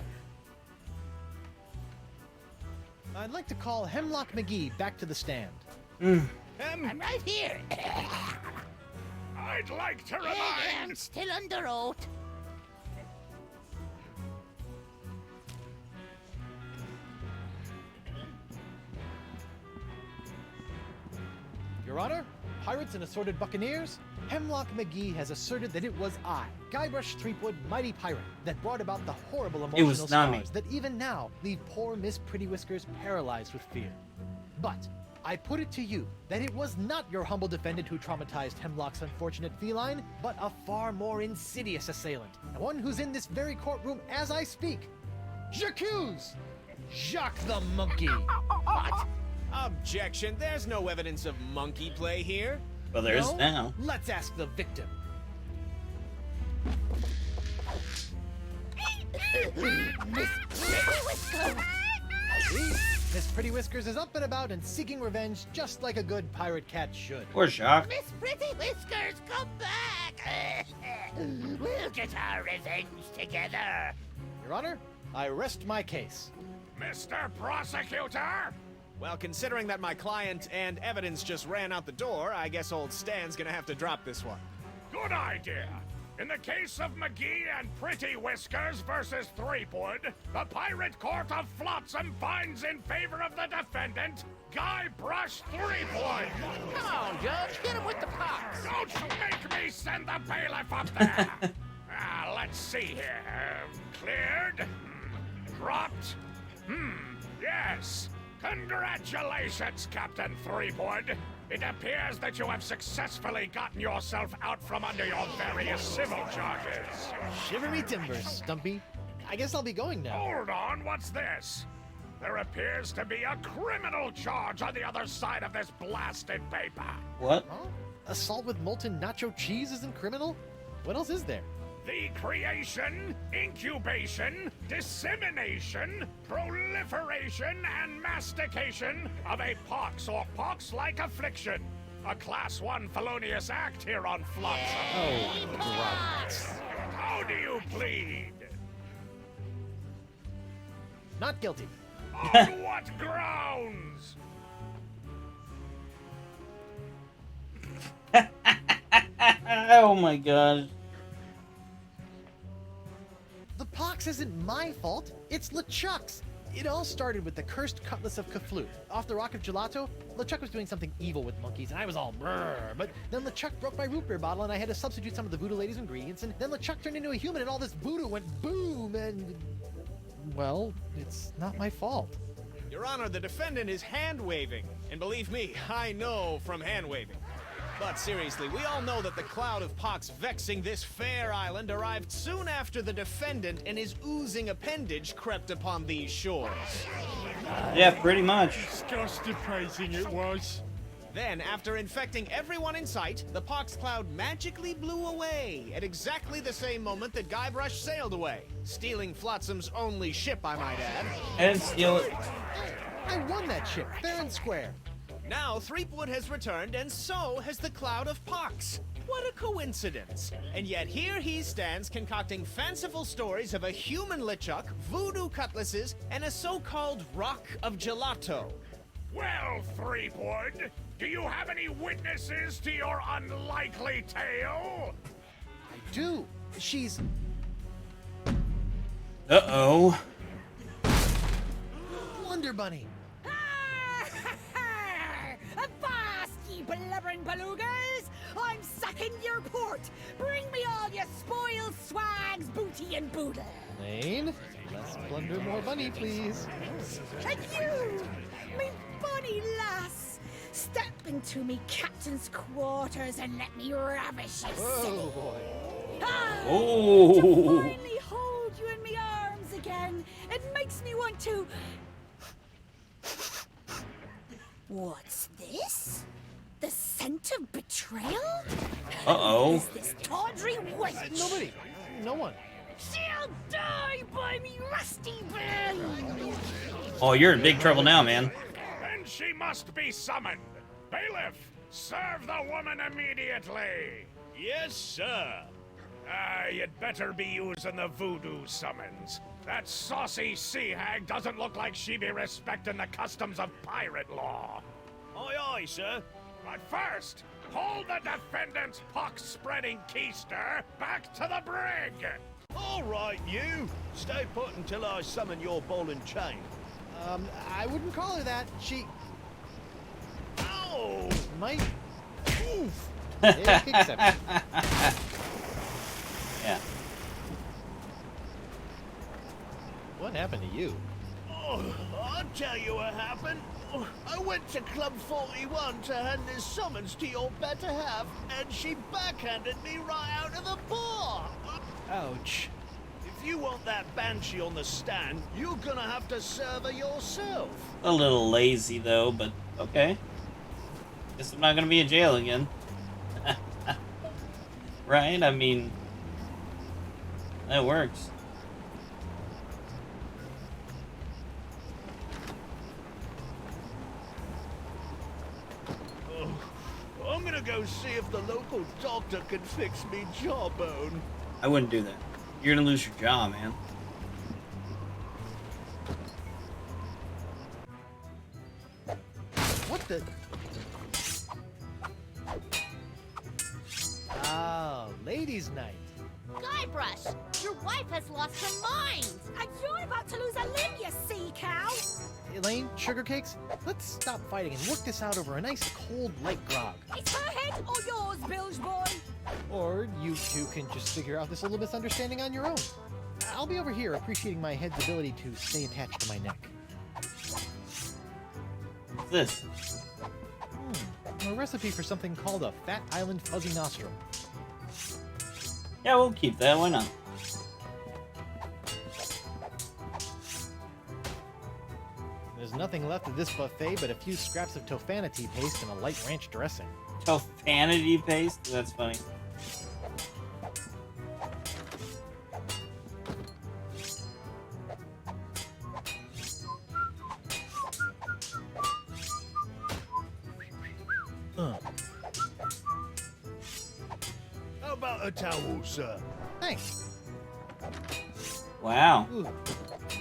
I'd like to call Hemlock McGee back to the stand. I'm right here. I'd like to Yeah, I'm remind... still under oath. Your Honor, pirates and assorted buccaneers, Hemlock McGee has asserted that it was I, Guybrush Threepwood, mighty pirate, that brought about the horrible It was emotional not me. scars that even now leave poor Miss Pretty Whiskers paralyzed with fear. But I put it to you that it was not your humble defendant who traumatized Hemlock's unfortunate feline, but a far more insidious assailant, one who's in this very courtroom as I speak. J'accuse Jacques the Monkey. What? Objection. There's no evidence of monkey play here. Well, there is No? now. Let's ask the victim. Miss Pretty Whiskers. See? Miss Pretty Whiskers is up and about and seeking revenge just like a good pirate cat should. Poor Jacques. Miss Pretty Whiskers, come back. We'll get our revenge together. Your Honor, I rest my case. Mr. Prosecutor? Well, considering that my client and evidence just ran out the door, I guess old Stan's gonna have to drop this one. Good idea. In the case of McGee and Pretty Whiskers versus Threepwood, the Pirate Court of Flotsam finds in favor of the defendant, Guybrush Threepwood. Come on, Judge, hit him with the pox. Don't make me send the bailiff up there. Let's see here. Cleared. Dropped. Yes. Congratulations, Captain Threepwood. It appears that you have successfully gotten yourself out from under your various civil charges. Shiver me timbers, Stumpy. I guess I'll be going now. Hold on, what's this? There appears to be a criminal charge on the other side of this blasted paper. What? Huh? Assault with molten nacho cheese isn't criminal? What else is there? The creation, incubation, dissemination, proliferation, and mastication of a pox or pox-like affliction. A Class 1 felonious act here on Flotsam. Oh, gross. How do you plead? Not guilty. On what grounds? Oh my gosh. The pox isn't my fault. It's LeChuck's. It all started with the cursed cutlass of Kaflut. Off the Rock of Gelato, LeChuck was doing something evil with monkeys, and I was all brrr. But then LeChuck broke my root beer bottle, and I had to substitute some of the voodoo lady's ingredients, and then LeChuck turned into a human, and all this voodoo went boom, and... well, it's not my fault. Your Honor, the defendant is hand-waving. And believe me, I know from hand-waving. But seriously, we all know that the cloud of pox vexing this fair island arrived soon after the defendant and his oozing appendage crept upon these shores. Yeah, pretty much. Just surprising it was. Then, after infecting everyone in sight, the pox cloud magically blew away at exactly the same moment that Guybrush sailed away, stealing Flotsam's only ship, I might add. And steal it. I won that ship, fair and square. Now, Threepwood has returned, and so has the Cloud of Pox. What a coincidence! And yet here he stands concocting fanciful stories of a human LeChuck, voodoo cutlasses, and a so-called Rock of Gelato. Well, Threepwood, do you have any witnesses to your unlikely tale? I do. She's... Uh-oh. Wonder Bunny. Avast, ye blubbering belugas! I'm sucking your port! Bring me all your spoils, swags, booty, and boodle! Lane, less plunder, more bunny, please. And you, me bonny lass, step into me captain's quarters and let me ravish you, silly. Oh, boy. Ah, Oh. to finally hold you in me arms again, it makes me want to... What's this? The scent of betrayal? Uh-oh. Is this tawdry wench? Nobody. No one. She'll die by me rusty blade! Oh, you're in big trouble now, man. Then she must be summoned. Bailiff, serve the woman immediately. Yes, sir. You'd better be using the voodoo summons. That saucy sea hag doesn't look like she be respecting the customs of pirate law. Aye, aye, sir. But first, hold the defendant's pox-spreading keister back to the brig. All right, you. Stay put until I summon your ball and chain. I wouldn't call her that. She Ow! might... Oof. Except... Yeah. What happened to you? Oh, I'll tell you what happened. Oh, I went to Club 41 to hand this summons to your better half, and she backhanded me right out of the bar. Ouch. If you want that banshee on the stand, you're gonna have to serve her yourself. A little lazy, though, but okay. Guess I'm not gonna be in jail again. Right? I mean... that works. I'm gonna go see if the local doctor can fix me jawbone. I wouldn't do that. You're gonna lose your jaw, man. What the... Oh, ladies' night. Guybrush, your wife has lost her mind. And you're about to lose a limb, you sea cow! Elaine, sugar cakes, let's stop fighting and work this out over a nice cold light grog. It's her head or yours, bilge boy! Or you two can just figure out this little misunderstanding on your own. I'll be over here appreciating my head's ability to stay attached to my neck. What's this? A recipe for something called a Fat Island Fuzzy Nostrum. Yeah, we'll keep that. Why not? There's nothing left of this buffet but a few scraps of tofanity paste and a light ranch dressing. Tofanity paste? That's funny. How about a towel, sir? Thanks. Wow. Ooh,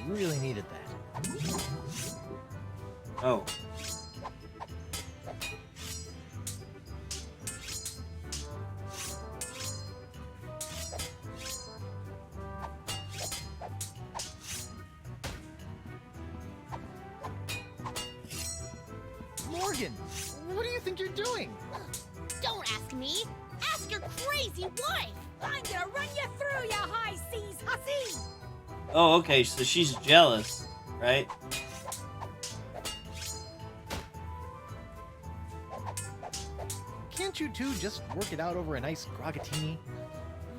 really needed that. Oh. Morgan, what do you think you're doing? Don't ask me. Ask your crazy wife. I'm gonna run you through, you high seas hussy! Oh, okay, so she's jealous, right? Can't you two just work it out over a nice grogatini?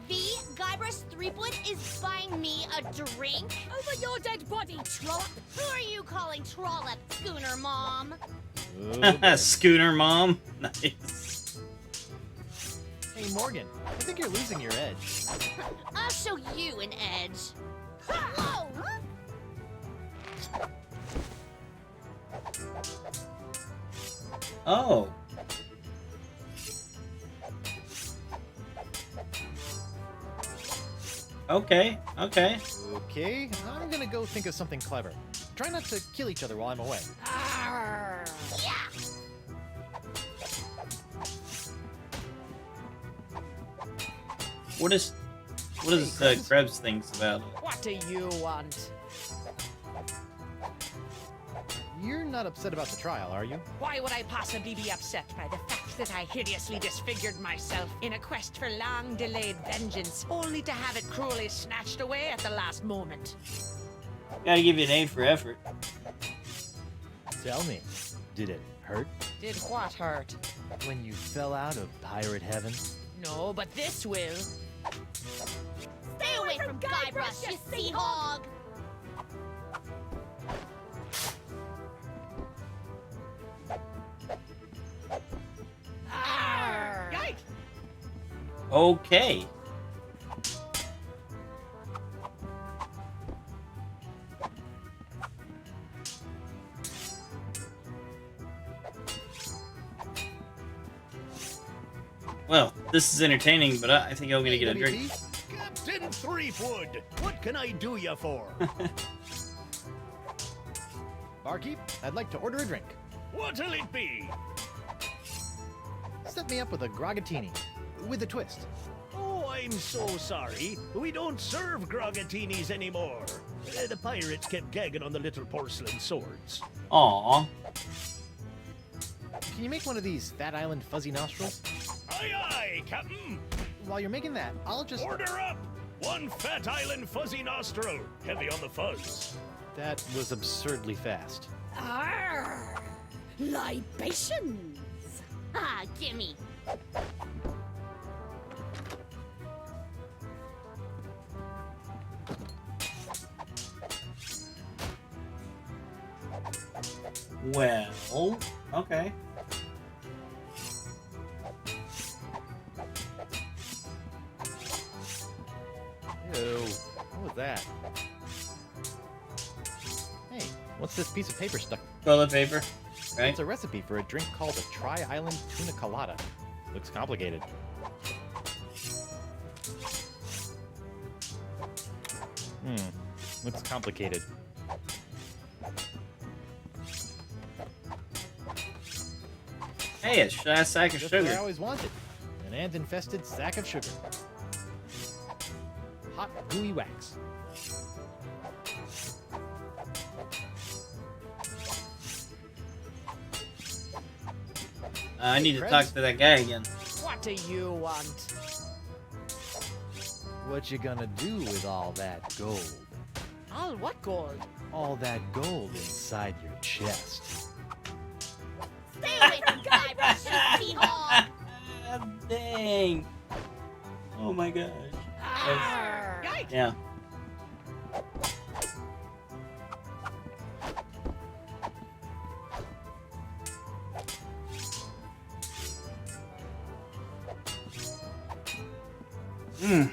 V. Guybrush Threepwood is buying me a drink? Over your dead body, trollop! Who are you calling trollop, Schooner Mom? Schooner Mom. Nice. Hey, Morgan, I think you're losing your edge. I'll show you an edge. Whoa! Oh. Okay, okay. Okay, I'm gonna go think of something clever. Try not to kill each other while I'm away. Arr. Yeah! What does Krebs thinks about it? What do you want? You're not upset about the trial, are you? Why would I possibly be upset by the fact that I hideously disfigured myself in a quest for long-delayed vengeance, only to have it cruelly snatched away at the last moment? Gotta give you an A for effort. Tell me, did it hurt Did what hurt? when you fell out of pirate heaven? No, but this will. Stay away from Guybrush, you sea hog! Arr. Yikes! Okay. Well, this is entertaining, but I think I'm gonna get a drink. Captain Threepwood, what can I do you for? Barkeep, I'd like to order a drink. What'll it be? Set me up with a grogatini, with a twist. Oh, I'm so sorry. We don't serve grogatinis anymore. The pirates kept gagging on the little porcelain swords. Aww. Can you make one of these Fat Island fuzzy nostrils? Aye, aye, Captain. While you're making that, I'll just... Order up. One Fat Island fuzzy nostril, heavy on the fuzz. That was absurdly fast. Arr. Libations! Ah, gimme. Well, okay. Ew, what was that? Hey, what's this piece of paper stuck? Toilet paper, right? It's a recipe for a drink called a Tri-Island Tuna Colada. Looks complicated. Looks complicated. Hey, it's a sack of Just what I sugar. always wanted. An ant-infested sack of sugar. Hot, gooey wax. I need to talk to that guy again. What do you want? What you gonna do with all that gold? All what gold? All that gold inside your chest. Stay away from Guybrush, you sea hog! Dang. Oh my gosh. Arr. Yikes! Yeah. Oh,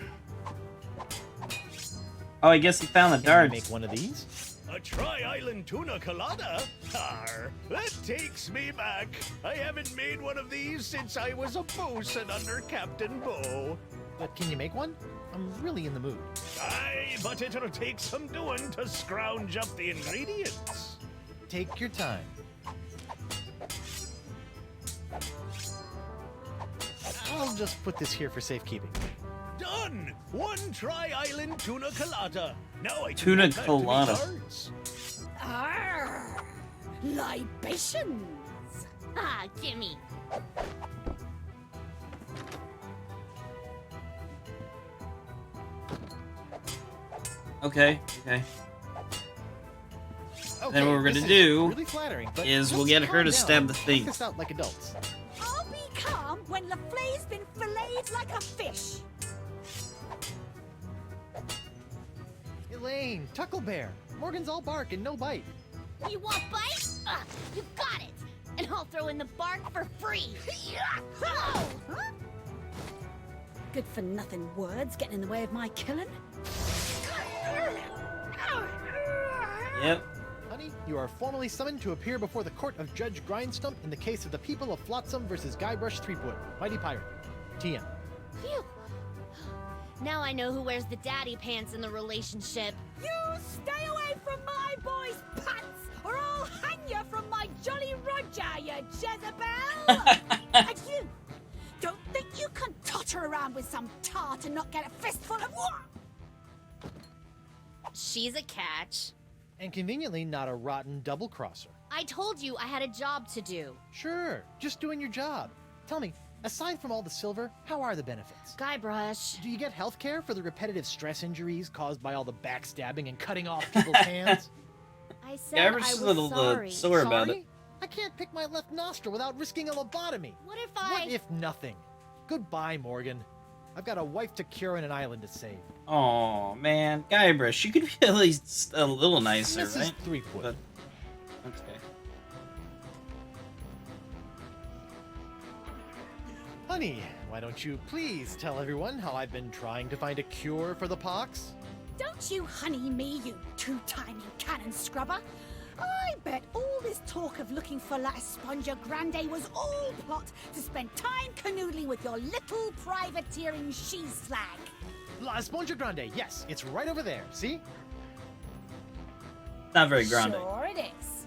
I guess he found the Can darts. we make one of these? A Tri-Island Tuna Colada? Arr, that takes me back. I haven't made one of these since I was a bosun under Captain Bo. But can you make one? I'm really in the mood. Aye, but it'll take some doing to scrounge up the ingredients. Take your time. I'll just put this here for safekeeping. Done! One Tri-Island Tuna Colada. Now I can Tuna put that to me colada. cards. Arr! Libations! Ah, gimme. Okay, okay. Okay, Then what we're this gonna is do really flattering, but is we'll let's get her calm to down stab and the talk thing. this out like adults. I'll be calm when LaFlay's been filleted like a fish. Elaine, Tucklebear. Morgan's all bark and no bite. You want bite? You got it. And I'll throw in the bark for free. Huh? Good for nothing words getting in the way of my killing. Yep. Honey, you are formally summoned to appear before the court of Judge Grindstump in the case of the people of Flotsam versus Guybrush Threepwood, Mighty Pirate. TM. Phew. Now I know who wears the daddy pants in the relationship. You stay away from my boy's pants, or I'll hang you from my Jolly Roger, you Jezebel! And you, don't think you can totter around with some tart and not get a fistful of what? She's a catch. And conveniently not a rotten double-crosser. I told you I had a job to do. Sure, just doing your job. Tell me, aside from all the silver, how are the benefits? Guybrush. Do you get health care for the repetitive stress injuries caused by all the backstabbing and cutting off people's hands? I said Guybrush I is was a little sorry. sore about it. Sorry? I can't pick my left nostril without risking a lobotomy. What if I... What if nothing? Goodbye, Morgan. I've got a wife to cure and an island to save. Oh man, Guybrush, you could be at least a little nicer, Mrs. right? Threepwood. But that's okay. Honey, why don't you please tell everyone how I've been trying to find a cure for the pox? Don't you honey me, you two-timing cannon scrubber. I bet all this talk of looking for La Esponja Grande was all plot to spend time canoodling with your little privateering she-slag. La Esponja Grande, yes, it's right over there, see? Not very grande. Sure it is.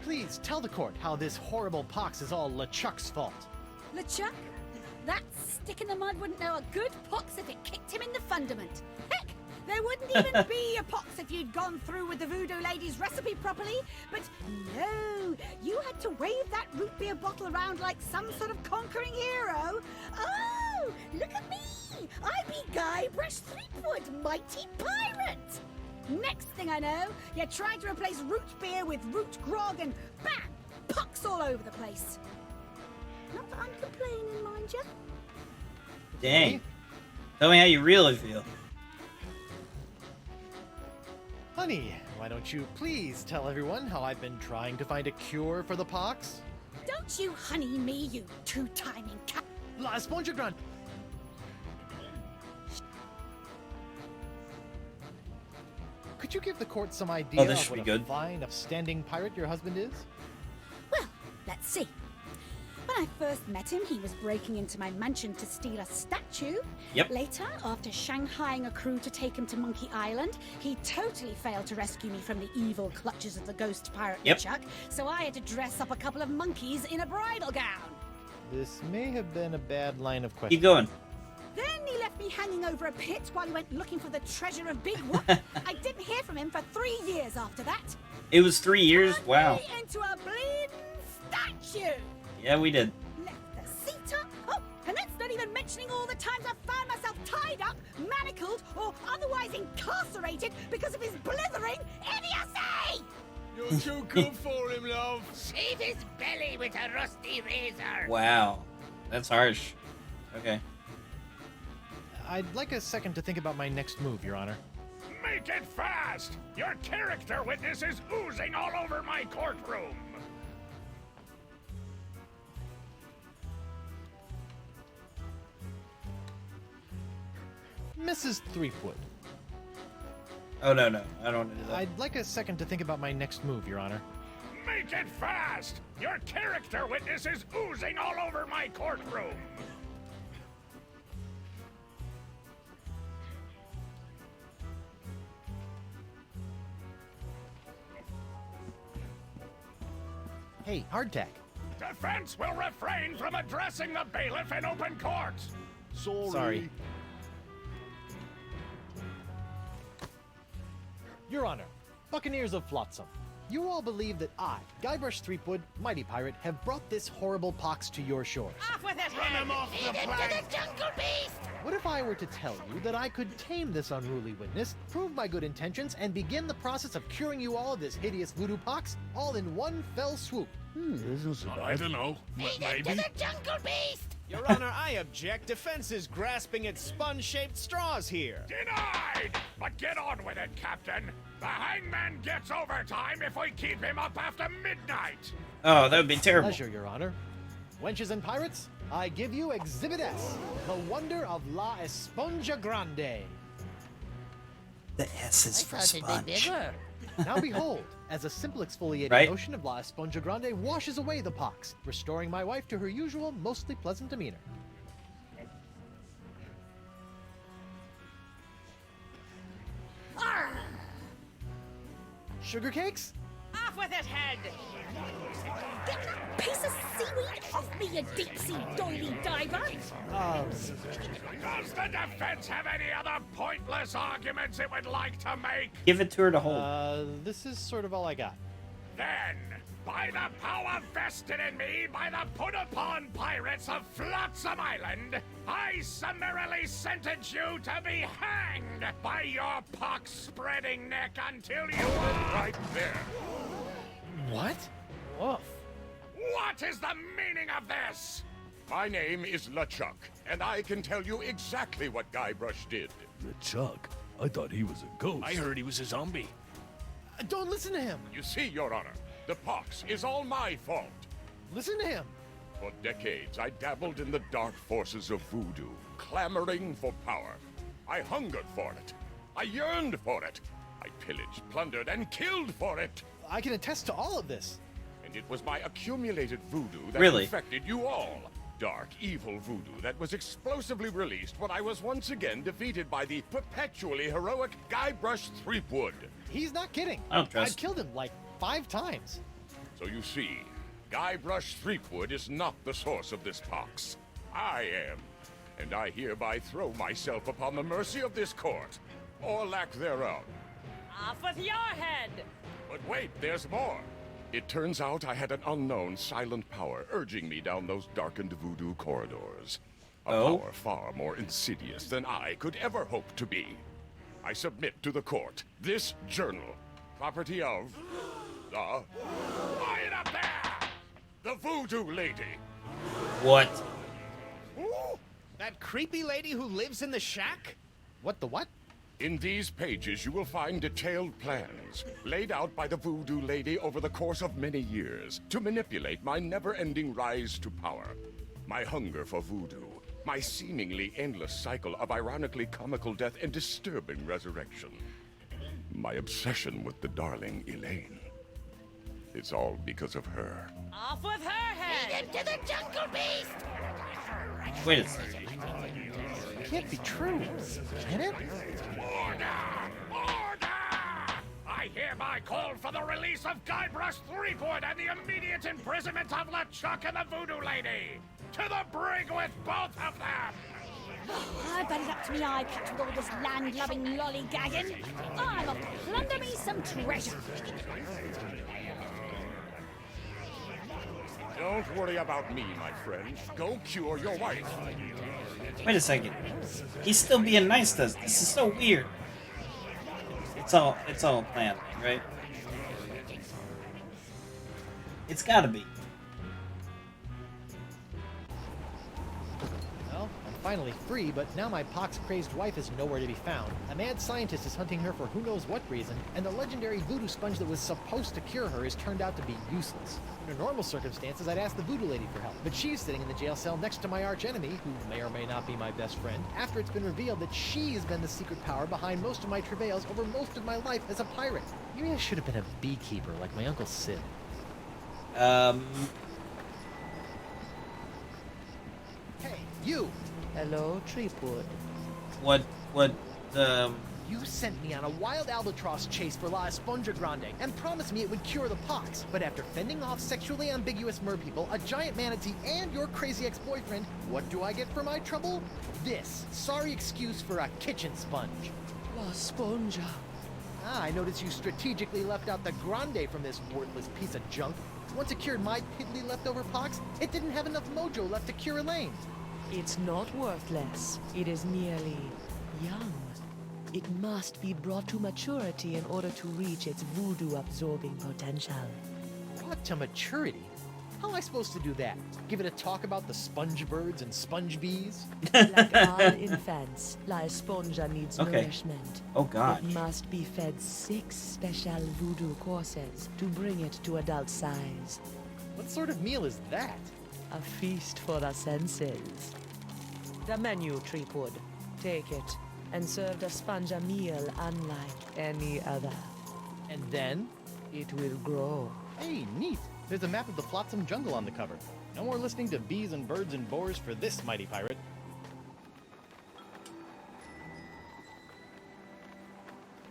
Please tell the court how this horrible pox is all LeChuck's fault. LeChuck, that stick in the mud wouldn't know a good pox if it kicked him in the fundament. Heck, there wouldn't even be a pox if you'd gone through with the voodoo lady's recipe properly. But no, you had to wave that root beer bottle around like some sort of conquering hero. Oh, look at me! I be Guybrush Threepwood, mighty pirate! Next thing I know, you're trying to replace root beer with root grog and bam! Pox all over the place. Not that I'm complaining, mind you. Dang. Tell me how you really feel. Honey, why don't you please tell everyone how I've been trying to find a cure for the pox? Don't you honey me, you two-timing cat. La Esponja Grande. Could you give the court some idea this of should what be a good. fine, upstanding pirate your husband is? Well, let's see. When I first met him, he was breaking into my mansion to steal a statue. Yep. Later, after shanghaiing a crew to take him to Monkey Island, he totally failed to rescue me from the evil clutches of the ghost pirate Yep. LeChuck, so I had to dress up a couple of monkeys in a bridal gown. This may have been a bad line of questioning. Keep going. Then he left me hanging over a pit while he went looking for the treasure of Big Whoop. I didn't hear from him for 3 years after that. It was 3 years? Turned Wow. me into a bleeding statue. Yeah, we did. Left the seat up. Oh, and that's not even mentioning all the times I've found myself tied up, manacled, or otherwise incarcerated because of his blithering idiocy! You're too good for him, love. Shave his belly with a rusty razor. Wow. That's harsh. Okay. I'd like a second to think about my next move, Your Honor. Make it fast! Your character witness is oozing all over my courtroom! Mrs. Threepwood. Oh, no. I don't want to do that. I'd like a second to think about my next move, Your Honor. Make it fast! Your character witness is oozing all over my courtroom! Hey, hardtack. Defense will refrain from addressing the bailiff in open court! Sorry. Your Honor, Buccaneers of Flotsam, you all believe that I, Guybrush Threepwood, Mighty Pirate, have brought this horrible pox to your shores. Off with it, Run him off the plank! What if I were to tell you that I could tame this unruly witness, prove my good intentions, and begin the process of curing you all of this hideous voodoo pox, all in one fell swoop? Isn't so I don't know. Maybe. Your Honor, I object. Defense is grasping at sponge-shaped straws here. Denied! But get on with it, Captain. The hangman gets overtime if we keep him up after midnight. Oh, that would be terrible. Pleasure, Your Honor. Wenches and pirates, I give you Exhibit S, the wonder of La Esponja Grande. The S is for sponge. Now behold, as a simple exfoliating Right? motion of La Esponja Grande washes away the pox, restoring my wife to her usual, mostly pleasant demeanor. Sugar cakes? Off with it, head! Get that piece of seaweed off me, you deep-sea doily diver! Does the defense have any other pointless arguments it would like to make? Give it to her to hold. This is sort of all I got. Then, by the power vested in me by the put-upon pirates of Flotsam Island, I summarily sentence you to be hanged by your pox-spreading neck until you are right there. What? Woof. What is the meaning of this? My name is LeChuck, and I can tell you exactly what Guybrush did. LeChuck? I thought he was a ghost. I heard he was a zombie. Don't listen to him! You see, Your Honor, the pox is all my fault. Listen to him! For decades, I dabbled in the dark forces of voodoo, clamoring for power. I hungered for it. I yearned for it. I pillaged, plundered, and killed for it. I can attest to all of this. And it was my accumulated voodoo that Really? infected you all. Dark, evil voodoo that was explosively released when I was once again defeated by the perpetually heroic Guybrush Threepwood. He's not kidding. I don't trust. I've killed him like 5 times. So you see, Guybrush Threepwood is not the source of this pox. I am. And I hereby throw myself upon the mercy of this court, or lack thereof. Off with your head! But wait, there's more. It turns out I had an unknown silent power urging me down those darkened voodoo corridors. A power far more insidious than I could ever hope to be. I submit to the court this journal, property of the... Quiet up there! the Voodoo Lady. What? Ooh, that creepy lady who lives in the shack? What the what? In these pages, you will find detailed plans laid out by the Voodoo Lady over the course of many years to manipulate my never-ending rise to power. My hunger for voodoo, my seemingly endless cycle of ironically comical death and disturbing resurrection. My obsession with the darling Elaine. It's all because of her. Off with her head! To the jungle beast! Wait a second. It can't be true. Can it? Order! Order! I hereby call for the release of Guybrush Threepwood and the immediate imprisonment of LeChuck and the Voodoo Lady! To the brig with both of them! I bet it up to me eye patch with all this land-loving lollygagging. I'm off to plunder me some treasure. Don't worry about me, my friend. Go cure your wife. Wait a second. He's still being nice to us. This is so weird. It's all a plan, right? It's gotta be. Well, finally free, but now my pox-crazed wife is nowhere to be found. A mad scientist is hunting her for who knows what reason, and the legendary voodoo sponge that was supposed to cure her has turned out to be useless. Under normal circumstances, I'd ask the voodoo lady for help, but she's sitting in the jail cell next to my archenemy, who may or may not be my best friend, after it's been revealed that she has been the secret power behind most of my travails over most of my life as a pirate. Maybe I should have been a beekeeper like my Uncle Sid. Hey, you! Hello, Treepwood. What, You sent me on a wild albatross chase for La Esponja Grande and promised me it would cure the pox. But after fending off sexually ambiguous merpeople, a giant manatee, and your crazy ex-boyfriend, what do I get for my trouble? This. Sorry excuse for a kitchen sponge. La Esponja. Ah, I noticed you strategically left out the Grande from this worthless piece of junk. Once it cured my piddly leftover pox, it didn't have enough mojo left to cure Elaine. It's not worthless. It is merely young. It must be brought to maturity in order to reach its voodoo-absorbing potential. Brought to maturity? How am I supposed to do that? Give it a talk about the sponge birds and sponge bees? Like all infants, La Esponja needs nourishment. Oh, God. It must be fed 6 special voodoo courses to bring it to adult size. What sort of meal is that? A feast for the senses. The menu, Treepwood. Take it, and serve the sponge a meal unlike any other. And then? It will grow. Hey, neat. There's a map of the Flotsam Jungle on the cover. No more listening to bees and birds and boars for this mighty pirate.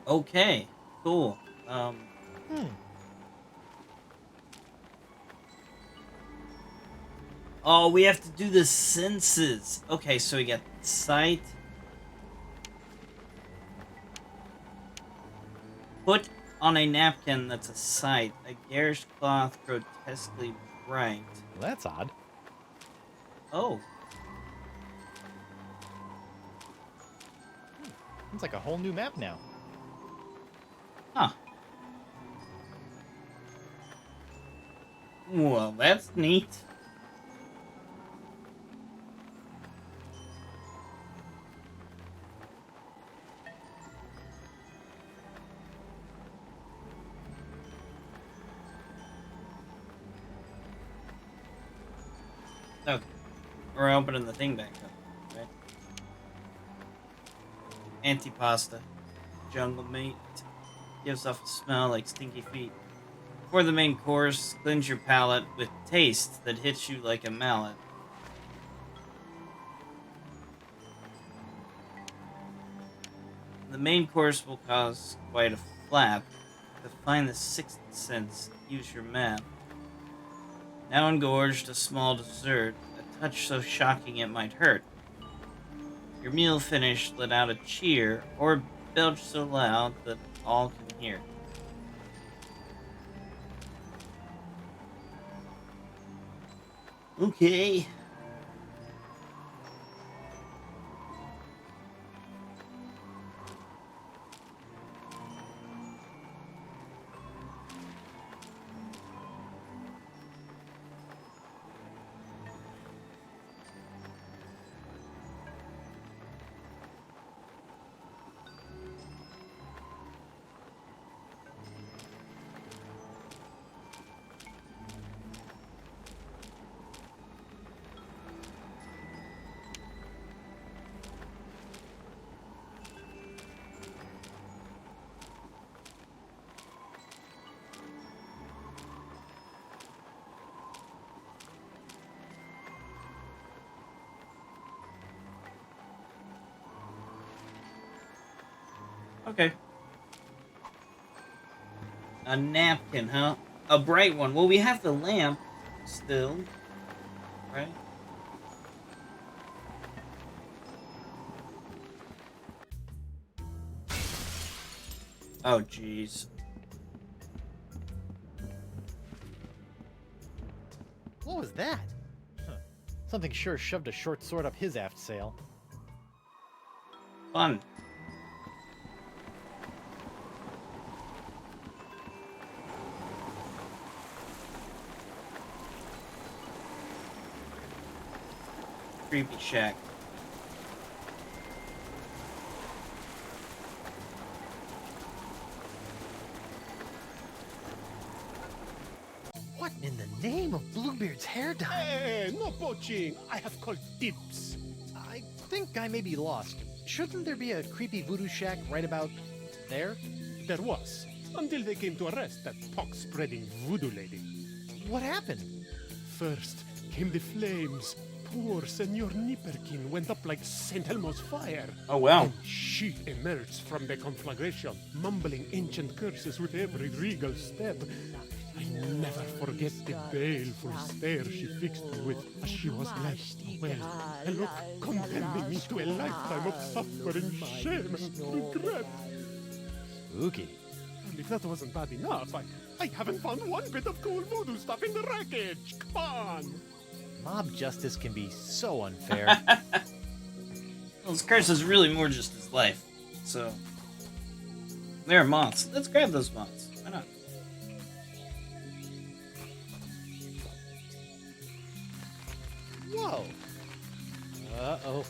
Okay, cool. Oh, we have to do the senses. Okay, so we got sight. Put on a napkin that's a sight. A garish cloth grotesquely bright. Well, that's odd. Oh. It's like a whole new map now. Huh. Well, that's neat. Okay. We're opening the thing back up, right? Antipasta. Jungle meat. Gives off a smell like stinky feet. For the main course, cleanse your palate with taste that hits you like a mallet. The main course will cause quite a flap. To find the 6th sense, use your map. Now engorged, a small dessert, a touch so shocking it might hurt. Your meal finished, let out a cheer, or belch so loud that all can hear. Okay. Okay. A napkin, huh? A bright one. Well, we have the lamp still, right? Oh, jeez. What was that? Huh. Something sure shoved a short sword up his aft sail. Fun. Creepy shack. What in the name of Bluebeard's hair dye? Hey, no poaching. I have called dibs. I think I may be lost. Shouldn't there be a creepy voodoo shack right about there? There was, until they came to arrest that pox-spreading voodoo lady. What happened? First came the flames. Poor Senor Nipperkin went up like St. Elmo's fire. Oh, wow. Then she emerged from the conflagration, mumbling ancient curses with every regal step. I never forget the baleful stare she fixed me with as she was led away. A look condemning me to a lifetime of suffering, shame, and regret. Spooky. And if that wasn't bad enough, I haven't found one bit of cool voodoo stuff in the wreckage. Come on! Mob justice can be so unfair. Well, his curse is really more just his life. So, there are moths. Let's grab those moths. Why not? Whoa. Uh-oh.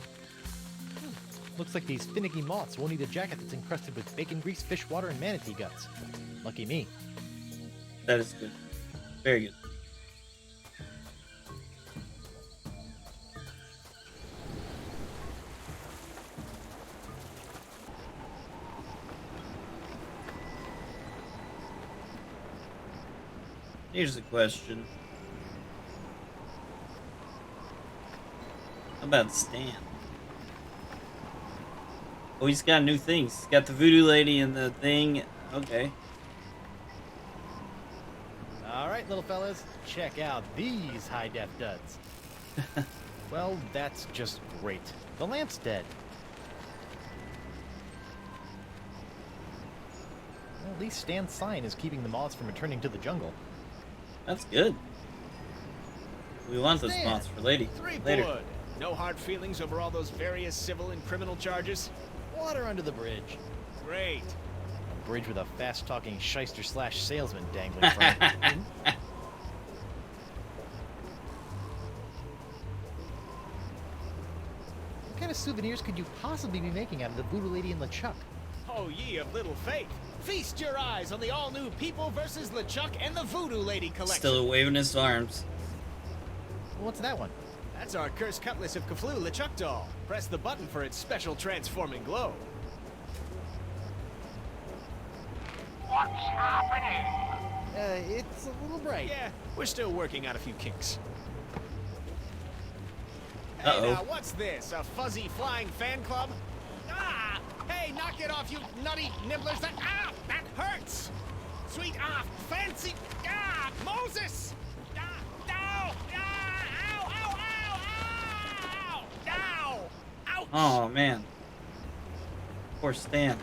Looks like these finicky moths won't eat a jacket that's encrusted with bacon grease, fish water, and manatee guts. Lucky me. That is good. Very good. Here's a question. How about Stan? Oh, he's got new things. He's got the voodoo lady and the thing. Okay. All right, little fellas, check out these high-def duds. Well, that's just great. The lamp's dead. Well, at least Stan's sign is keeping the moths from returning to the jungle. That's good. We want those Stan, moths for later. Threepwood. No hard feelings over all those various civil and criminal charges? Water under the bridge. Great. A bridge with a fast-talking shyster/salesman dangling from it. What kind of souvenirs could you possibly be making out of the voodoo lady and LeChuck? Oh, ye of little faith. Feast your eyes on the all-new People vs. LeChuck and the Voodoo Lady collection. Still waving his arms. What's that one? That's our cursed cutlass of Kaflu LeChuck doll. Press the button for its special transforming glow. What's happening? It's a little bright. Yeah, we're still working out a few kinks. Uh-oh. Hey, now, what's this? A fuzzy flying fan club? Ah! Hey, knock it off, you nutty nibblers! That hurts! Sweet, fancy, Moses! Ow! Ow! Ow! Ow! Ouch! Oh, man. Poor Stan.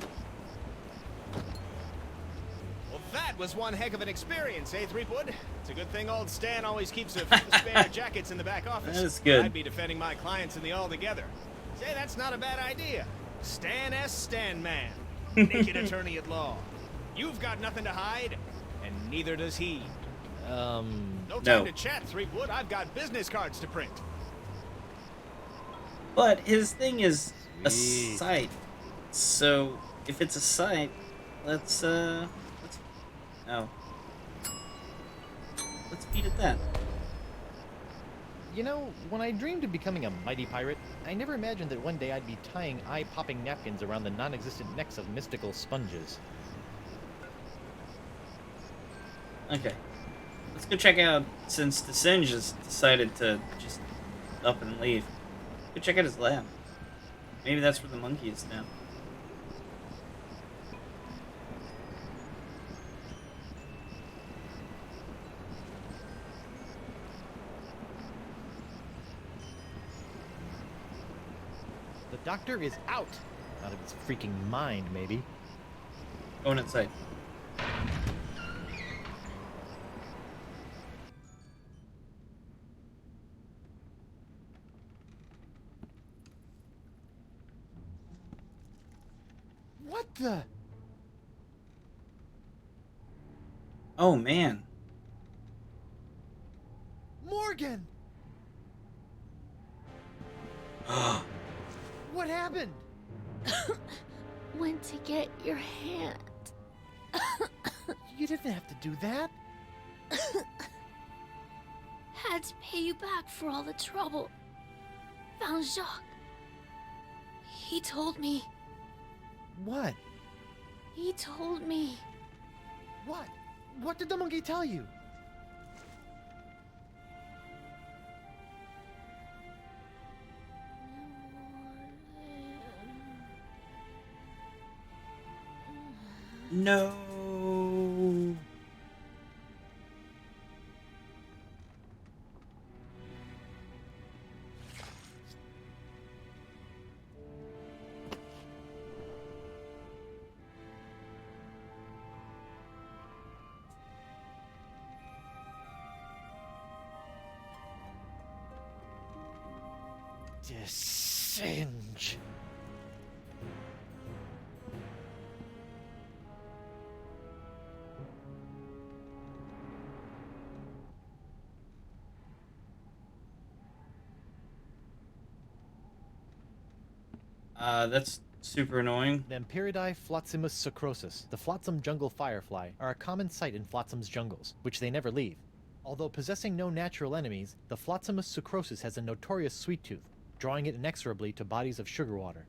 Well, that was one heck of an experience, eh, Threepwood? It's a good thing old Stan always keeps a few spare jackets in the back office. That is good. I'd be defending my clients in the all together. Say, that's not a bad idea. Stan S. Stan Man, naked attorney at law. You've got nothing to hide, and neither does he. No time to chat, Threepwood. I've got business cards to print. But his thing is a Sweet. site. So, if it's a site, let's beat at that. You know, when I dreamed of becoming a mighty pirate, I never imagined that one day I'd be tying eye-popping napkins around the non-existent necks of mystical sponges. Okay. Let's go check out, since the Singe has decided to just up and leave. Go check out his lab. Maybe that's where the monkey is now. The doctor is out! Out of his freaking mind, maybe. Going inside. What the? Oh, man. Morgan! What happened? Went to get your hand. You didn't have to do that. had to pay you back for all the trouble. Found Jacques. He told me. What? He told me. What? What did the monkey tell you? No. Singe. That's super annoying. Nampiridae flotzimus sucrosus, the flotsam jungle firefly, are a common sight in Flotsam's jungles, which they never leave. Although possessing no natural enemies, the Flotzimus sucrosus has a notorious sweet tooth, drawing it inexorably to bodies of sugar water.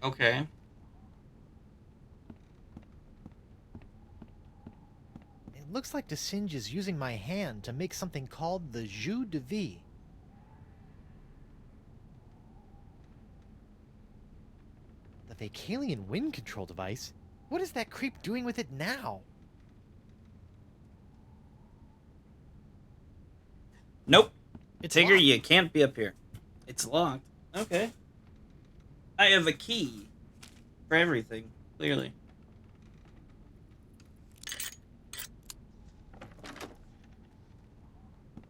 Okay. It looks like Desinge is using my hand to make something called the Jus de Vie. The Vacalian wind control device? What is that creep doing with it now? Nope. It's Tigger, locked. you can't be up here. It's locked. Okay. I have a key for everything, clearly.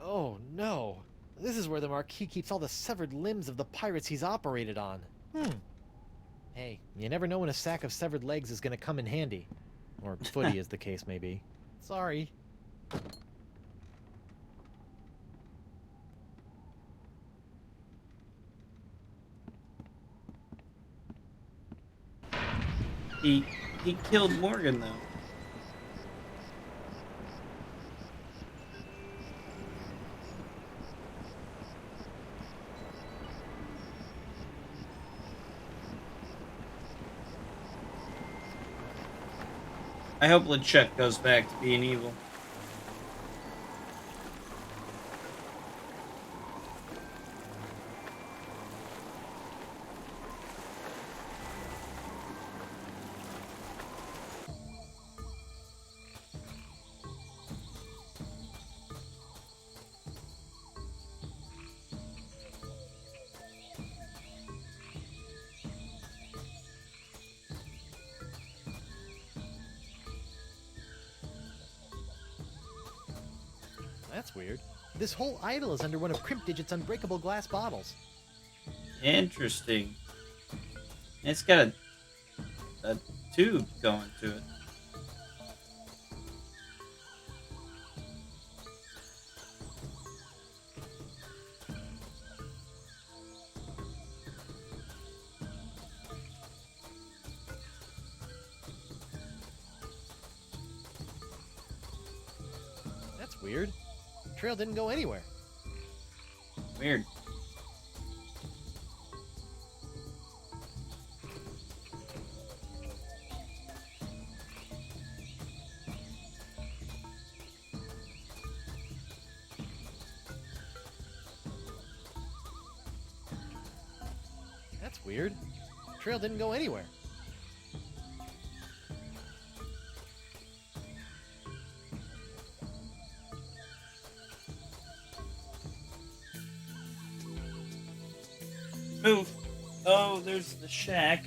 Oh no. This is where the Marquis keeps all the severed limbs of the pirates he's operated on. Hey, you never know when a sack of severed legs is gonna come in handy. Or footy, as the case may be. Sorry. He killed Morgan, though. I hope LeChuck goes back to being evil. That's weird. This whole idol is under one of Crimp Digit's unbreakable glass bottles. Interesting. It's got a tube going to it. That's weird. Trail didn't go anywhere. Weird. That's weird. Trail didn't go anywhere. Move. Oh, there's the shack.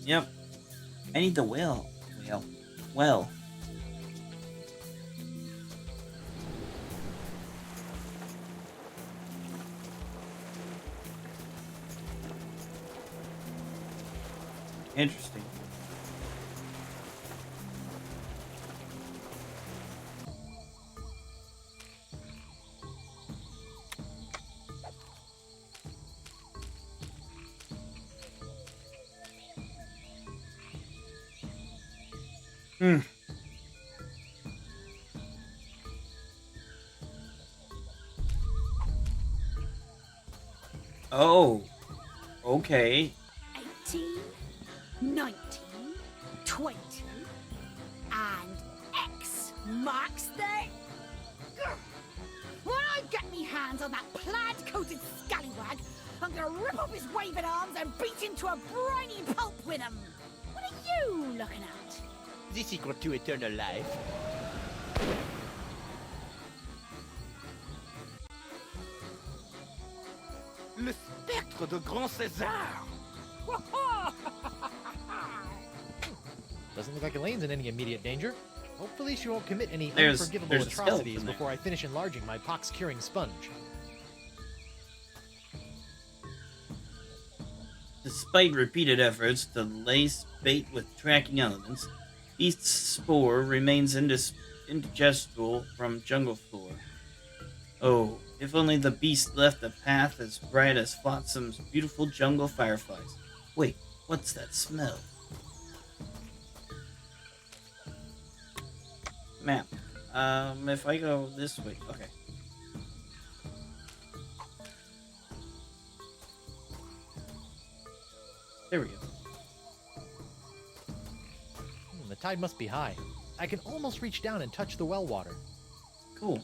Yep. I need the well. Well. Interesting. Hmm. Oh. Okay. 18, 19, 20, and X marks the... When I get me hands on that plaid-coated scallywag, I'm gonna rip off his waving arms and beat him to a briny pulp with 'em. What are you looking at? The secret to eternal life. Le spectre de Grand César! Doesn't look like Elaine's in any immediate danger. Hopefully she won't commit any There's unforgivable a skeleton atrocities there. before I finish enlarging my pox-curing sponge. Despite repeated efforts to lace bait with tracking elements, Beast's spore remains indigestible from jungle floor. Oh, if only the beast left a path as bright as Flotsam's beautiful jungle fireflies. Wait, what's that smell? Map. If I go this way, okay. There we go. The tide must be high. I can almost reach down and touch the well water. Cool.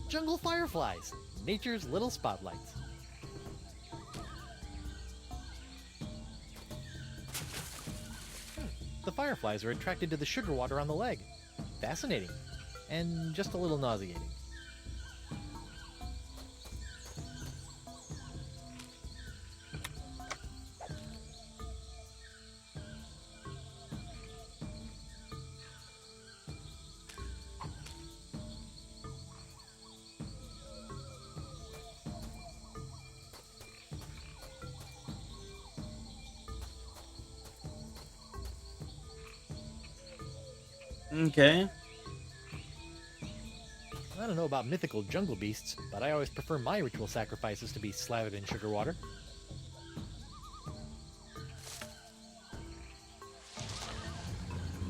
Jungle fireflies, nature's little spotlights. The fireflies are attracted to the sugar water on the leg. Fascinating. And just a little nauseating. Okay. I don't know about mythical jungle beasts, but I always prefer my ritual sacrifices to be slathered in sugar water.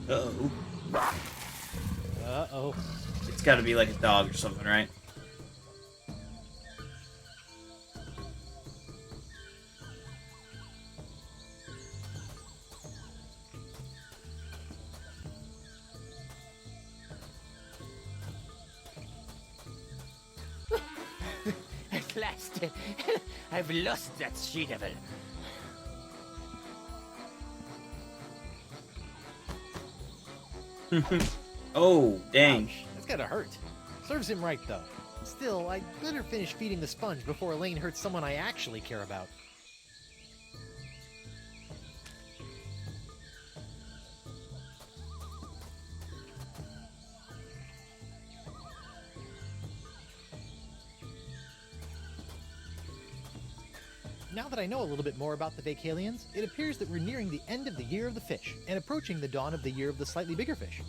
Uh-oh. Uh-oh. It's gotta be like a dog or something, right? At last, I've lost that she-devil. Oh, dang. That's gotta hurt. Serves him right, though. Still, I'd better finish feeding the sponge before Elaine hurts someone I actually care about. Now that I know a little bit more about the Vacalians, it appears that we're nearing the end of the Year of the Fish, and approaching the dawn of the Year of the Slightly Bigger Fish.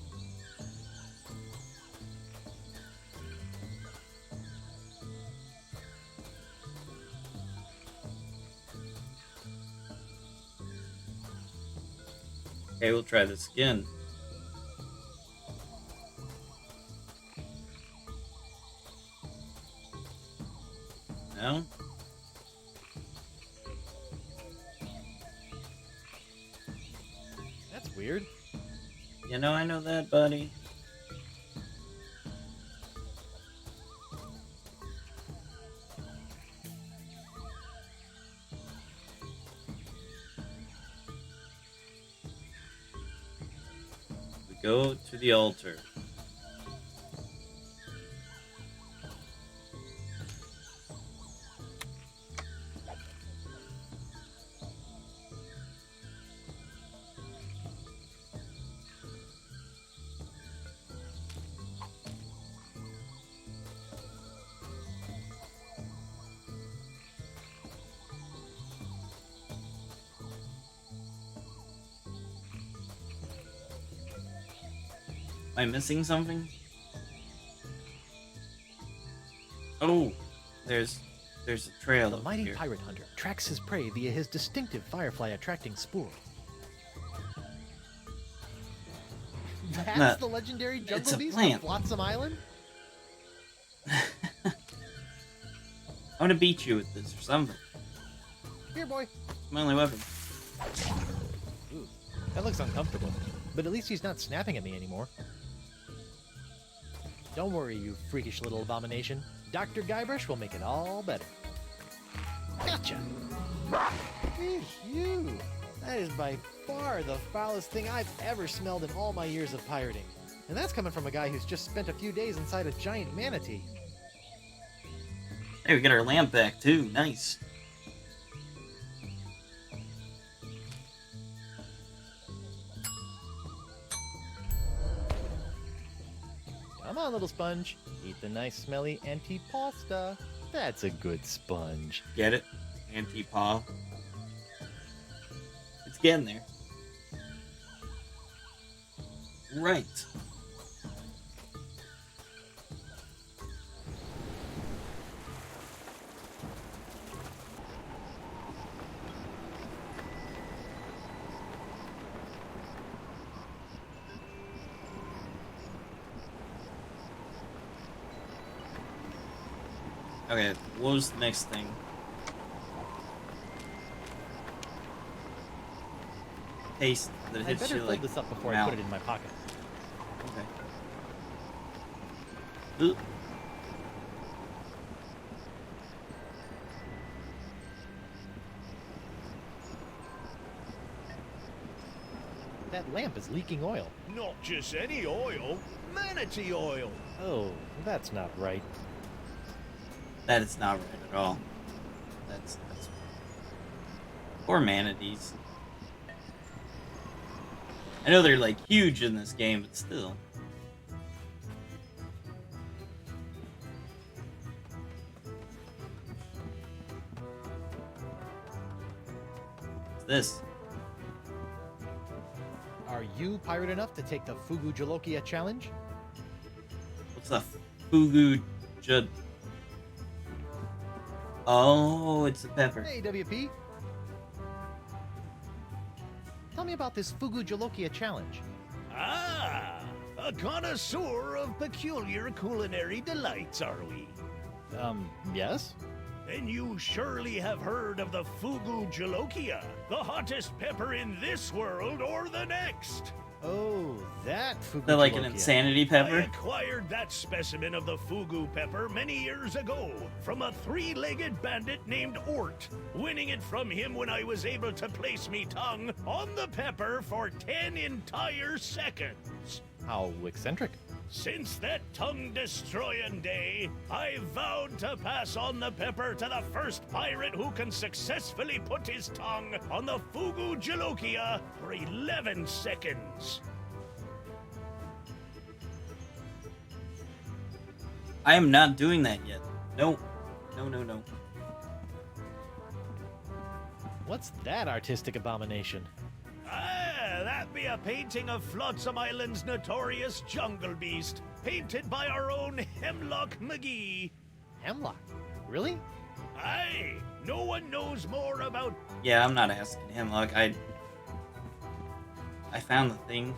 Okay, we'll try this again. No? That's weird. You know, I know that, buddy. We go to the altar. Am I missing something? Oh, there's a trail. The over mighty here. pirate hunter tracks his prey via his distinctive firefly-attracting spoor. That's No, the legendary it's jungle a beast plant. of Flotsam Island? I'm gonna beat you with this or something. Here, boy. It's my only weapon. Ooh, that looks uncomfortable. But at least he's not snapping at me anymore. Don't worry, you freakish little abomination. Dr. Guybrush will make it all better. Gotcha! Eesh, you! That is by far the foulest thing I've ever smelled in all my years of pirating. And that's coming from a guy who's just spent a few days inside a giant manatee. Hey, we get our lamp back too. Nice. Come on, little sponge. Eat the nice smelly antipasta. That's a good sponge. Get it? Anti-paw. It's getting there. Right. Okay, what was the next thing? Paste that I'd hits better you fold like this up before I mouth. put it in my pocket. Okay. Ugh. That lamp is leaking oil. Not just any oil, manatee oil. Oh, that's not right. That is not right at all. That's poor manatees. I know they're like huge in this game, but still. What's this? Are you pirate enough to take the Fugu Jalokia challenge? What's a Fugu Jud? Oh, it's a pepper. Hey, WP. Tell me about this Fugu Jalokia challenge. Ah, a connoisseur of peculiar culinary delights, are we? Yes? Then you surely have heard of the Fugu Jalokia, the hottest pepper in this world or the next. Oh, that Fugu They're like an Jalokia. insanity I pepper. acquired that specimen of the Fugu pepper many years ago from a three-legged bandit named Ort, winning it from him when I was able to place me tongue on the pepper for 10 entire seconds. How eccentric. Since that tongue-destroying day, I vowed to pass on the pepper to the first pirate who can successfully put his tongue on the Fugu Jalokia for 11 seconds. I am not doing that yet. No. No, no, no. What's that artistic abomination? Ah, that be a painting of Flotsam Island's notorious jungle beast, painted by our own Hemlock McGee. Hemlock? Really? Aye, no one knows more about... Yeah, I'm not asking him. Look, I found the thing.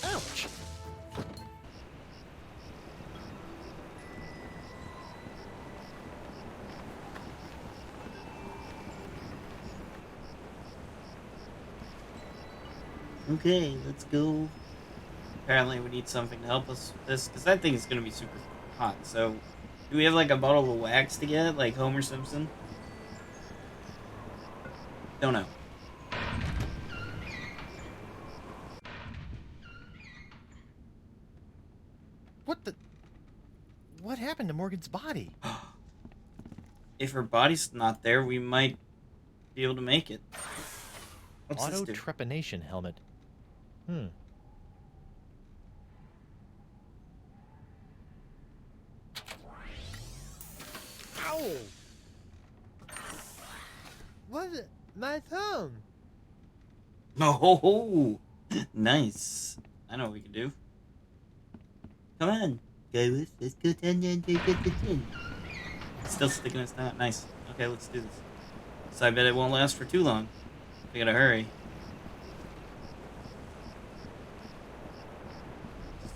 Ouch! Okay, let's go. Apparently, we need something to help us with this, because that thing is going to be super hot. So, do we have like a bottle of wax to get, like Homer Simpson? Don't know. What the... What happened to Morgan's body? If her body's not there, we might be able to make it. What's this do? Auto-trepanation helmet. Ow! What? My thumb! Oh, nice. I know what we can do. Come on. Guybrush, let's go down there and get the tin. Still sticking its tongue. Nice. Okay, let's do this. So I bet it won't last for too long. We gotta hurry. Just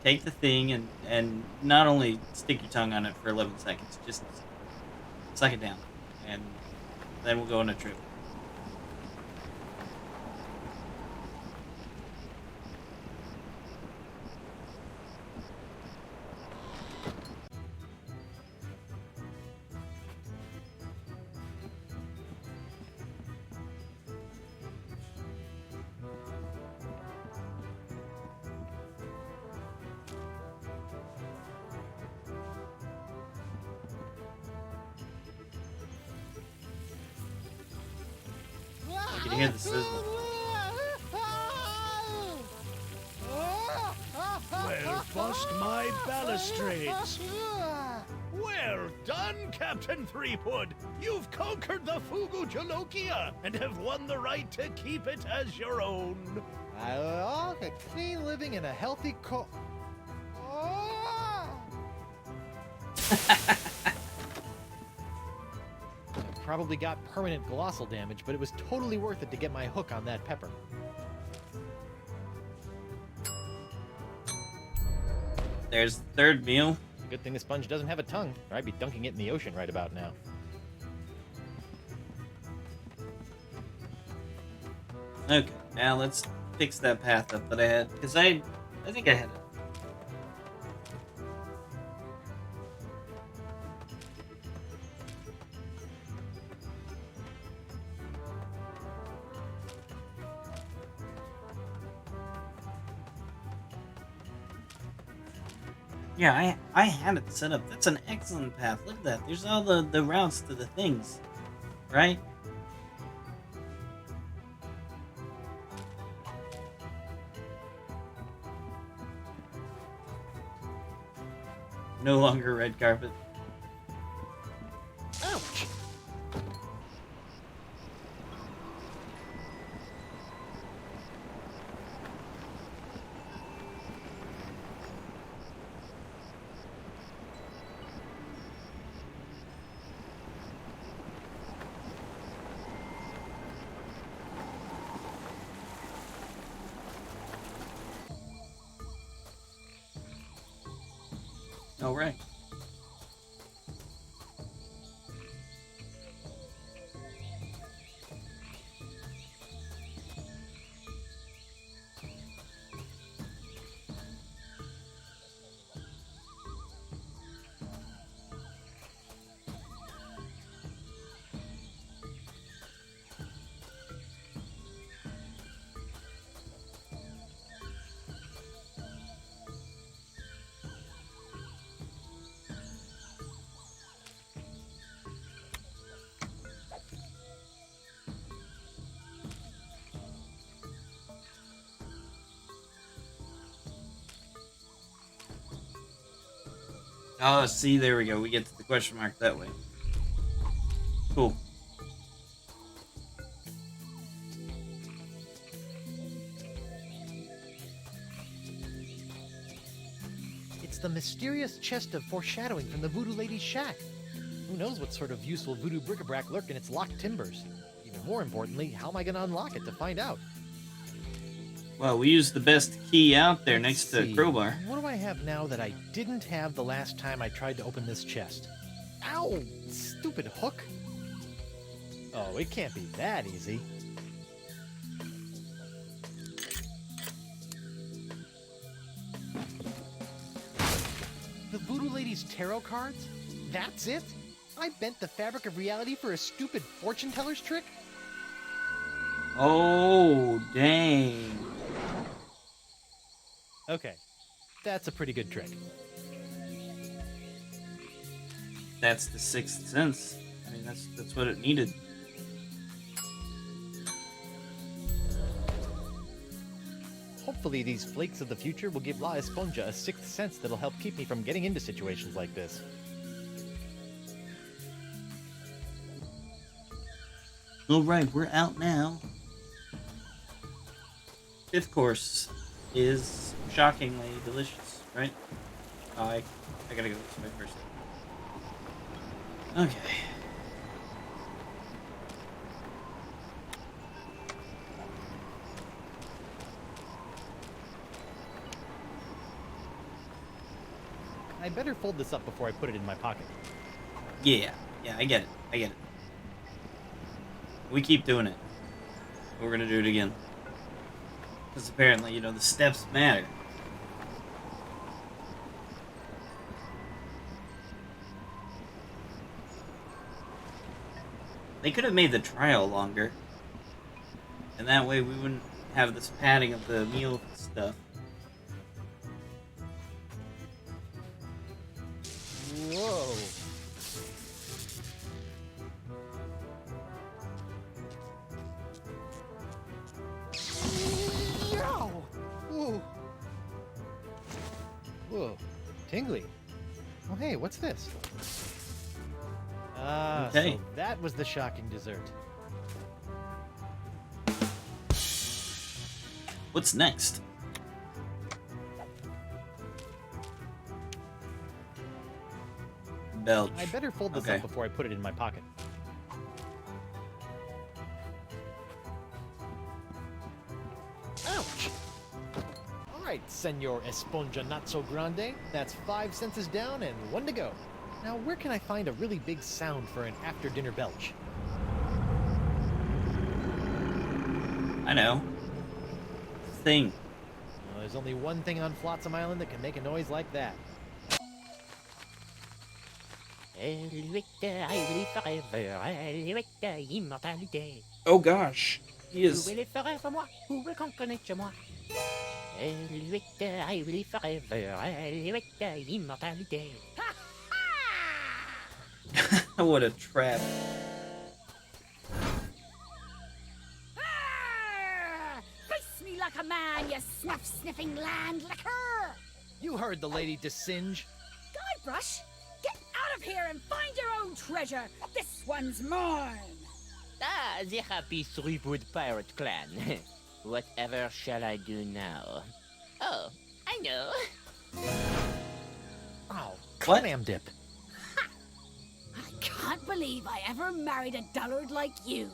take the thing and not only stick your tongue on it for 11 seconds, just suck it down. And then we'll go on a trip. I can hear the sizzle. Well, bust my balustrades. Well done, Captain Threepwood. You've conquered the Fugu Jalokia and have won the right to keep it as your own. A clean living and a healthy Probably got permanent glossal damage, but it was totally worth it to get my hook on that pepper. There's the third meal. Good thing the sponge doesn't have a tongue, or I'd be dunking it in the ocean right about now. Okay, now let's fix that path up that I had, because I think I had it. Yeah, I had it set up. That's an excellent path. Look at that. There's all the routes to the things, right? No longer red carpet. Ouch! All right. Oh, see, there we go. We get to the question mark that way. Cool. It's the mysterious chest of foreshadowing from the Voodoo Lady's shack. Who knows what sort of useful voodoo bric-a-brac lurk in its locked timbers? Even more importantly, how am I going to unlock it to find out? Well, we used the best key out there next to crowbar. What do I have now that I didn't have the last time I tried to open this chest? Ow! Stupid hook! Oh, it can't be that easy. The Voodoo Lady's tarot cards? That's it? I bent the fabric of reality for a stupid fortune teller's trick? Oh, dang. Okay, that's a pretty good trick. That's the sixth sense. I mean, that's what it needed. Hopefully these flakes of the future will give La Esponja a sixth sense that'll help keep me from getting into situations like this. Alright, we're out now. Fifth course is shockingly delicious, right? Oh, I gotta go this way first. Okay. I better fold this up before I put it in my pocket. Yeah, I get it. I get it. We keep doing it. We're gonna do it again. Because apparently, you know, the steps matter. They could have made the trial longer. And that way we wouldn't have this padding of the meal stuff. Whoa. Yow! Whoa. Whoa. Tingly. Oh, hey, what's this? Ah, Okay. so that was the shocking dessert. What's next? Belch. I better fold this Okay. up before I put it in my pocket. Ouch! Alright, Senor Esponja Not So Grande. That's 5 senses down and 1 to go. Now, where can I find a really big sound for an after-dinner belch? I know. Thing. Well, there's only one thing on Flotsam Island that can make a noise like that. Oh gosh. He is. Who will it forever for moi? Who will conquer moi? I will forever. Immortality. What a trap. Face me like a man, you snuff-sniffing land-licker! You heard the lady Desinge. Guybrush, get out of here and find your own treasure! This one's mine! Ah, the happy Threepwood pirate clan. Whatever shall I do now? Oh, I know. Oh, What? clam dip. I can't believe I ever married a dullard like you.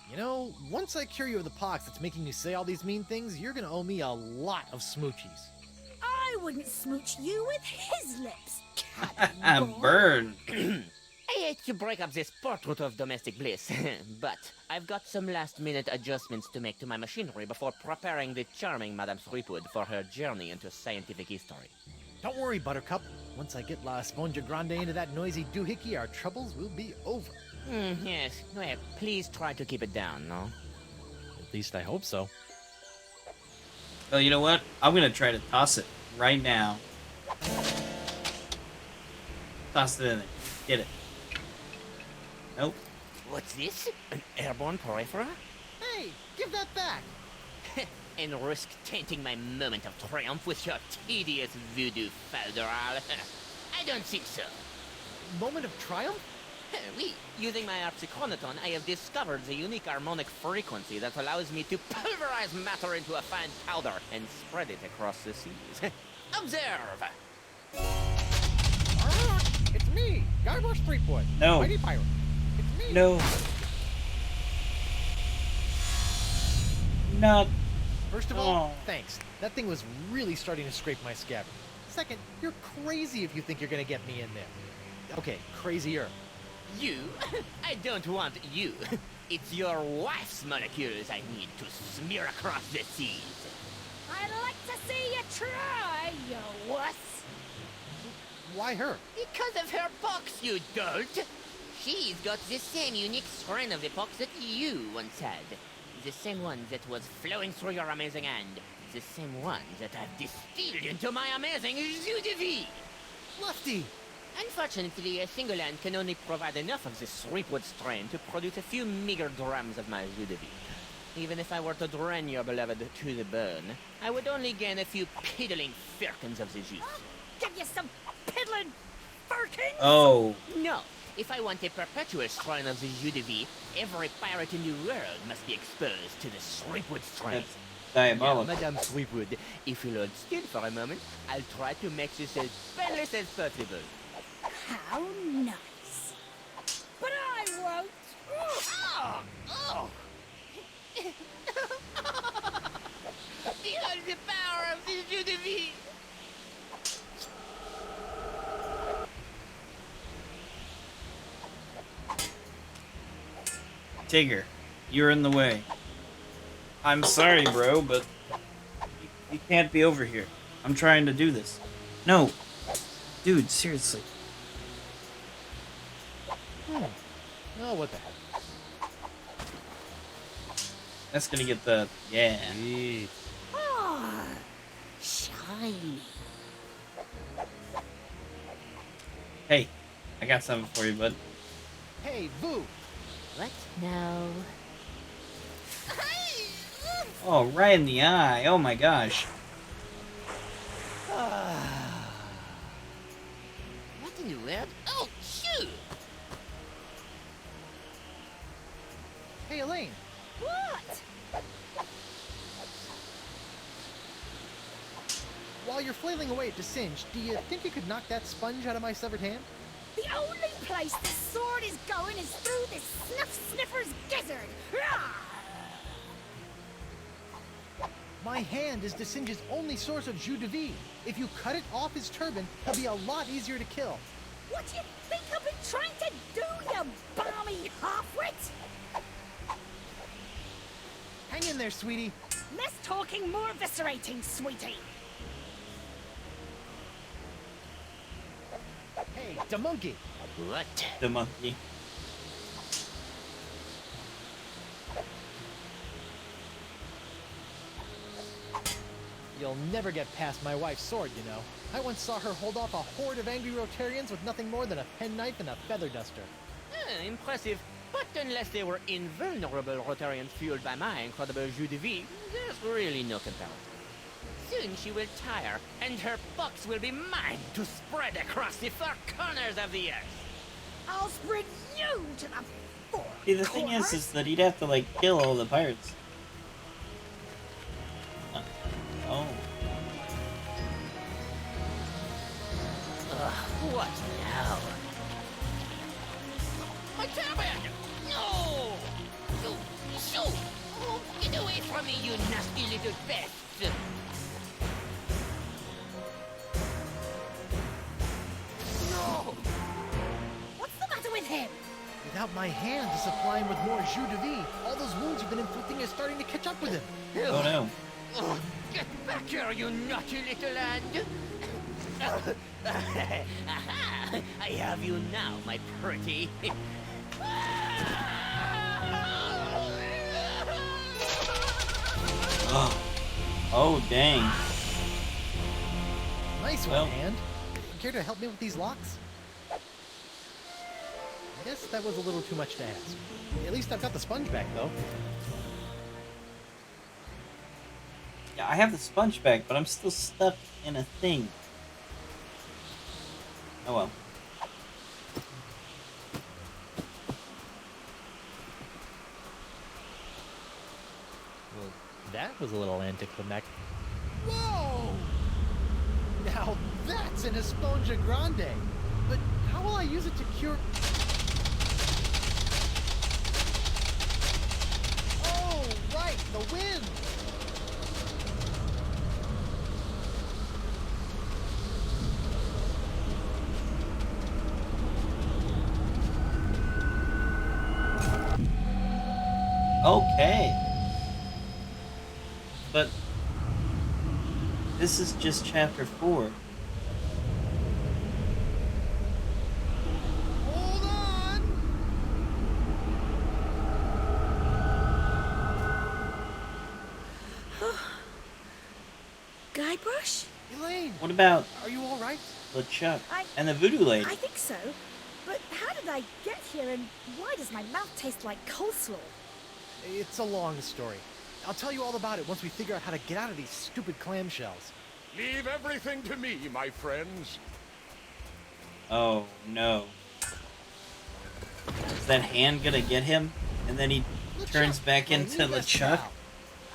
You know, once I cure you of the pox that's making you say all these mean things, you're gonna owe me a lot of smoochies. I wouldn't smooch you with his lips, cabin boy. Burn. I hate to break up this portrait of domestic bliss, but I've got some last-minute adjustments to make to my machinery before preparing the charming Madame Threepwood for her journey into scientific history. Don't worry, Buttercup. Once I get La Esponja Grande into that noisy doohickey, our troubles will be over. Yes. Well, please try to keep it down, no? At least I hope so. Well, you know what? I'm gonna try to toss it right now. Toss it in there. Get it. Nope. What's this? An airborne porifera? Hey, give that back! And risk tainting my moment of triumph with your tedious voodoo falderal? I don't think so. Moment of triumph? Oui, using my Arpsichronoton, I have discovered the unique harmonic frequency that allows me to pulverize matter into a fine powder and spread it across the seas. Observe! It's me, Guybrush Threepwood. No. Mighty Pirate. It's me. No. Not. First of all, Oh. thanks. That thing was really starting to scrape my scabbard. Second, you're crazy if you think you're gonna get me in there. Okay, crazier. You? I don't want you. It's your wife's molecules I need to smear across the seas. I'd like to see you try, you wuss! Why her? Because of her pox, you dolt! She's got the same unique strain of the pox that you once had. The same one that was flowing through your amazing hand. The same one that I've distilled into my amazing jus de vie! Lefty! Unfortunately, a single hand can only provide enough of this Threepwood strain to produce a few meager grams of my jus de vie. Even if I were to drain your beloved to the bone, I would only gain a few piddling firkins of the juice. Give you some piddling firkins? Oh. No. If I want a perpetual strain of the jus de vie, every pirate in the world must be exposed to the Threepwood strain. diabolical. Now, Madame Threepwood, if you'll hold still for a moment, I'll try to make this as painless as possible. How nice. But I won't. Behold the power of this jeu de vie! Tigger, you're in the way. I'm sorry, bro, but you can't be over here. I'm trying to do this. No. Dude, seriously. Oh, what the heck? That's gonna get the... Yeah. Ah, shiny. Hey, I got something for you, bud. Hey, Boo! What? No. Oh, right in the eye. Oh my gosh. What in the world? Oh, shoot! Hey, Elaine! What? While you're flailing away at Singe, do you think you could knock that sponge out of my severed hand? The only place this sword is going is through this snuff sniffer's gizzard. Rawr! My hand is Singe's only source of jus de vie. If you cut it off his turban, he'll be a lot easier to kill. What do you think I've been trying to do, you balmy half-wit? Hang in there, sweetie. Less talking, more eviscerating, sweetie. Hey, the monkey. What? The monkey. You'll never get past my wife's sword, you know. I once saw her hold off a horde of angry Rotarians with nothing more than a penknife and a feather duster. Impressive. But unless they were invulnerable Rotarians fueled by my incredible jus de vie, there's really no comparison. Soon she will tire, and her box will be mine to spread across the four corners of the earth. I'll spread you to the four See, the thing is that he'd have to, like, kill all the pirates. Oh. What now? My turban! No! Shoo! Oh, get away from me, you nasty little pest! No! What's the matter with him? Without my hand to supply him with more jus de vie, all those wounds you've been inflicting are starting to catch up with him. Oh no. Oh, get back here, you naughty little hand! I have you now, my pretty. Oh, dang. Nice Well. one, hand. Care to help me with these locks? I guess that was a little too much to ask. At least I've got the sponge back, though. Yeah, I have the sponge back, but I'm still stuck in a thing. Oh well. Well, that was a little anticlimactic. Whoa! Now that's an Esponja Grande! But how will I use it to cure... Oh, right, the wind! Okay. But this is just chapter 4. Hold on! Guybrush? Elaine! What about Are you alright? LeChuck I- and the Voodoo Lady? I think so. But how did I get here, and why does my mouth taste like coleslaw? It's a long story. I'll tell you all about it once we figure out how to get out of these stupid clamshells. Leave everything to me, my friends. Oh no. Is that hand gonna get him? And then he turns back into LeChuck. LeChuck?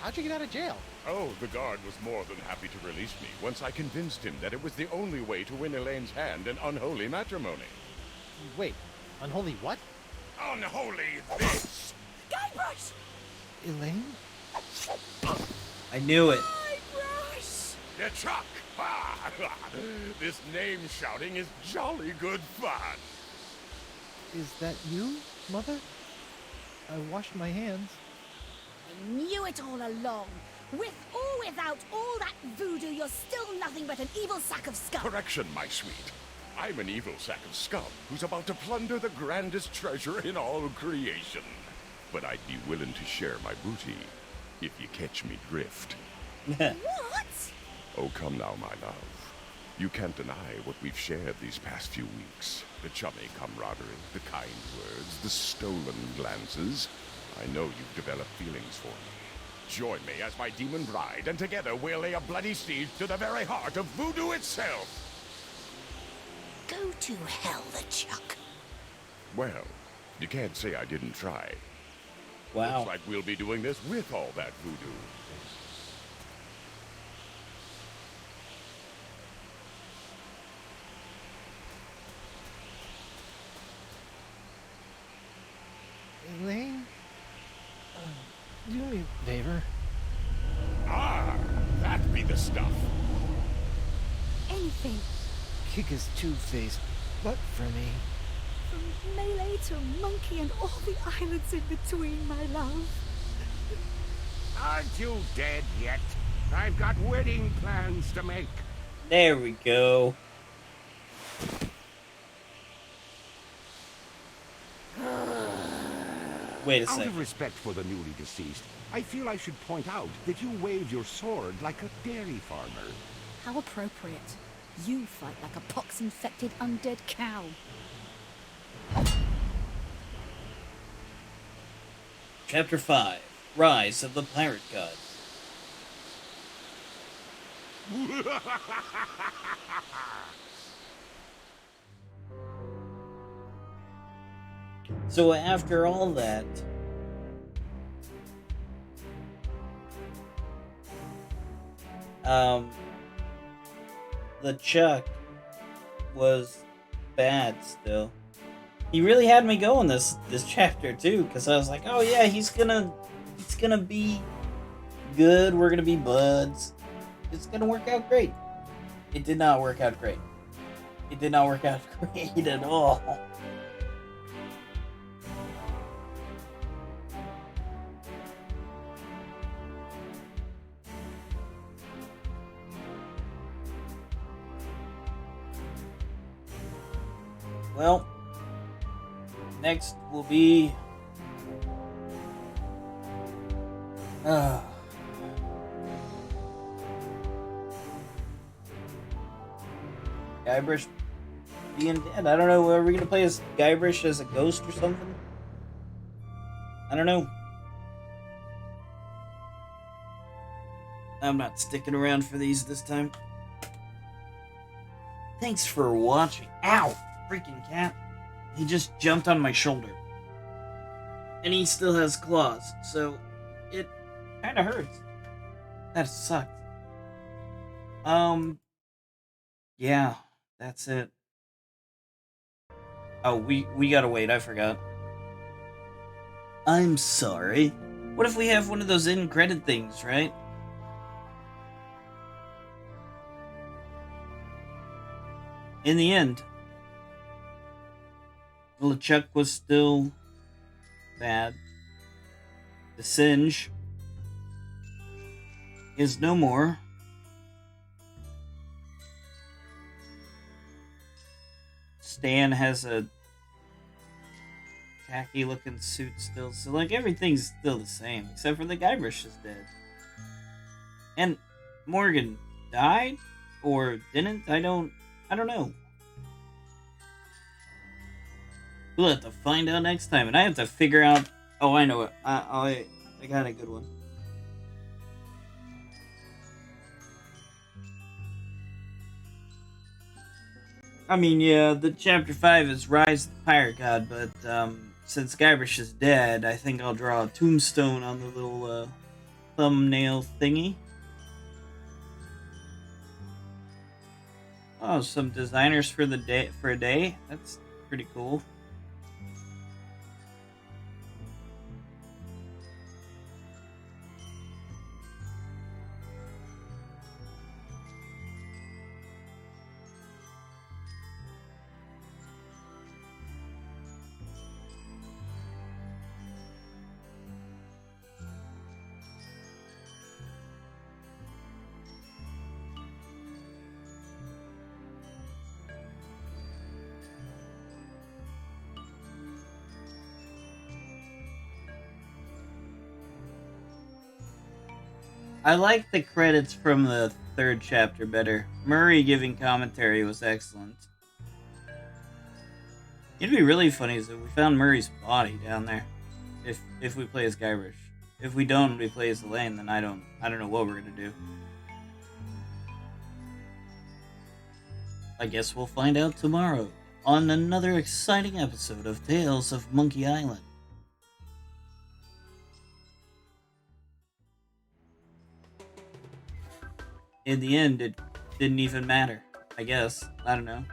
How'd you get out of jail? Oh, the guard was more than happy to release me once I convinced him that it was the only way to win Elaine's hand in unholy matrimony. Wait, unholy what? Unholy this! Guybrush! Elaine? I knew it. Guybrush! Yeah, Chuck! Ah, this name shouting is jolly good fun. Is that you, Mother? I washed my hands. I knew it all along. With or without all that voodoo, you're still nothing but an evil sack of scum. Correction, my sweet. I'm an evil sack of scum who's about to plunder the grandest treasure in all creation. But I'd be willing to share my booty if you catch me drift. What? Oh, come now, my love. You can't deny what we've shared these past few weeks. The chummy camaraderie, the kind words, the stolen glances. I know you've developed feelings for me. Join me as my demon bride, and together we'll lay a bloody siege to the very heart of voodoo itself. Go to hell, LeChuck. Well, you can't say I didn't try. Wow. Looks like we'll be doing this with all that voodoo. Elaine? Do me a favor. Ah, that be the stuff. Anything. Kick his two-faced butt for me. From Melee to Monkey and all the islands in between, my love. Aren't you dead yet? I've got wedding plans to make. There we go. Wait a Out second. of respect for the newly deceased, I feel I should point out that you wave your sword like a dairy farmer. How appropriate. You fight like a pox-infected undead cow. Chapter 5. Rise of the Pirate Gods. So after all that, LeChuck was bad still. He really had me going this chapter too, because I was like, oh yeah, he's gonna be good. We're gonna be buds. It's gonna work out great. It did not work out great. It did not work out great at all. Well, next will be Guybrush being dead. I don't know. Are we gonna play as Guybrush as a ghost or something? I don't know. I'm not sticking around for these this time. Thanks for watching. Ow! Freaking cat. He just jumped on my shoulder. And he still has claws, so it kinda hurts. That sucked. Yeah, that's it. Oh, we gotta wait, I forgot. I'm sorry. What if we have one of those end credit things, right? In the end, LeChuck was still bad. The Singe is no more. Stan has a tacky looking suit still, so like everything's still the same, except for the Guybrush is dead. And Morgan died? Or didn't? I don't know. We'll have to find out next time, and I have to figure out. Oh, I know it. I got a good one. I mean, yeah, the chapter 5 is Rise of the Pirate God, but since Guybrush is dead, I think I'll draw a tombstone on the little thumbnail thingy. Oh, some designers for a day. That's pretty cool. I like the credits from the third chapter better. Murray giving commentary was excellent. It'd be really funny if we found Murray's body down there. If we play as Guybrush. If we don't, we play as Elaine, then I don't know what we're gonna do. I guess we'll find out tomorrow on another exciting episode of Tales of Monkey Island. In the end, it didn't even matter, I guess. I don't know.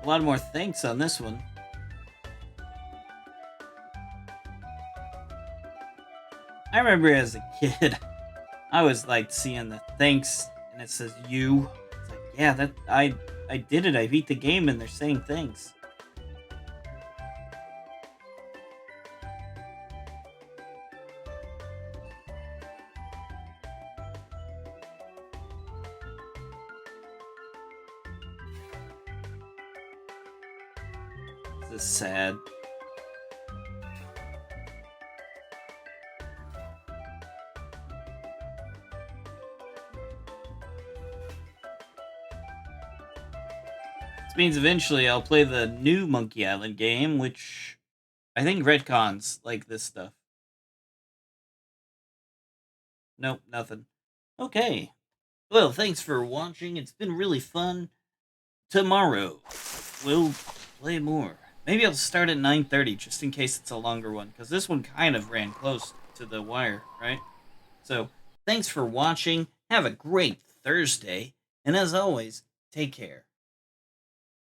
A lot more thanks on this one. I remember as a kid, I always liked seeing the thanks and it says you. It's like, yeah, that I did it. I beat the game and they're saying thanks. This is sad. This means eventually I'll play the new Monkey Island game, which I think retcons like this stuff. Nope, nothing. Okay. Well, thanks for watching. It's been really fun. Tomorrow, we'll play more. Maybe I'll start at 9:30, just in case it's a longer one, because this one kind of ran close to the wire, right? So, thanks for watching. Have a great Thursday. And as always, take care.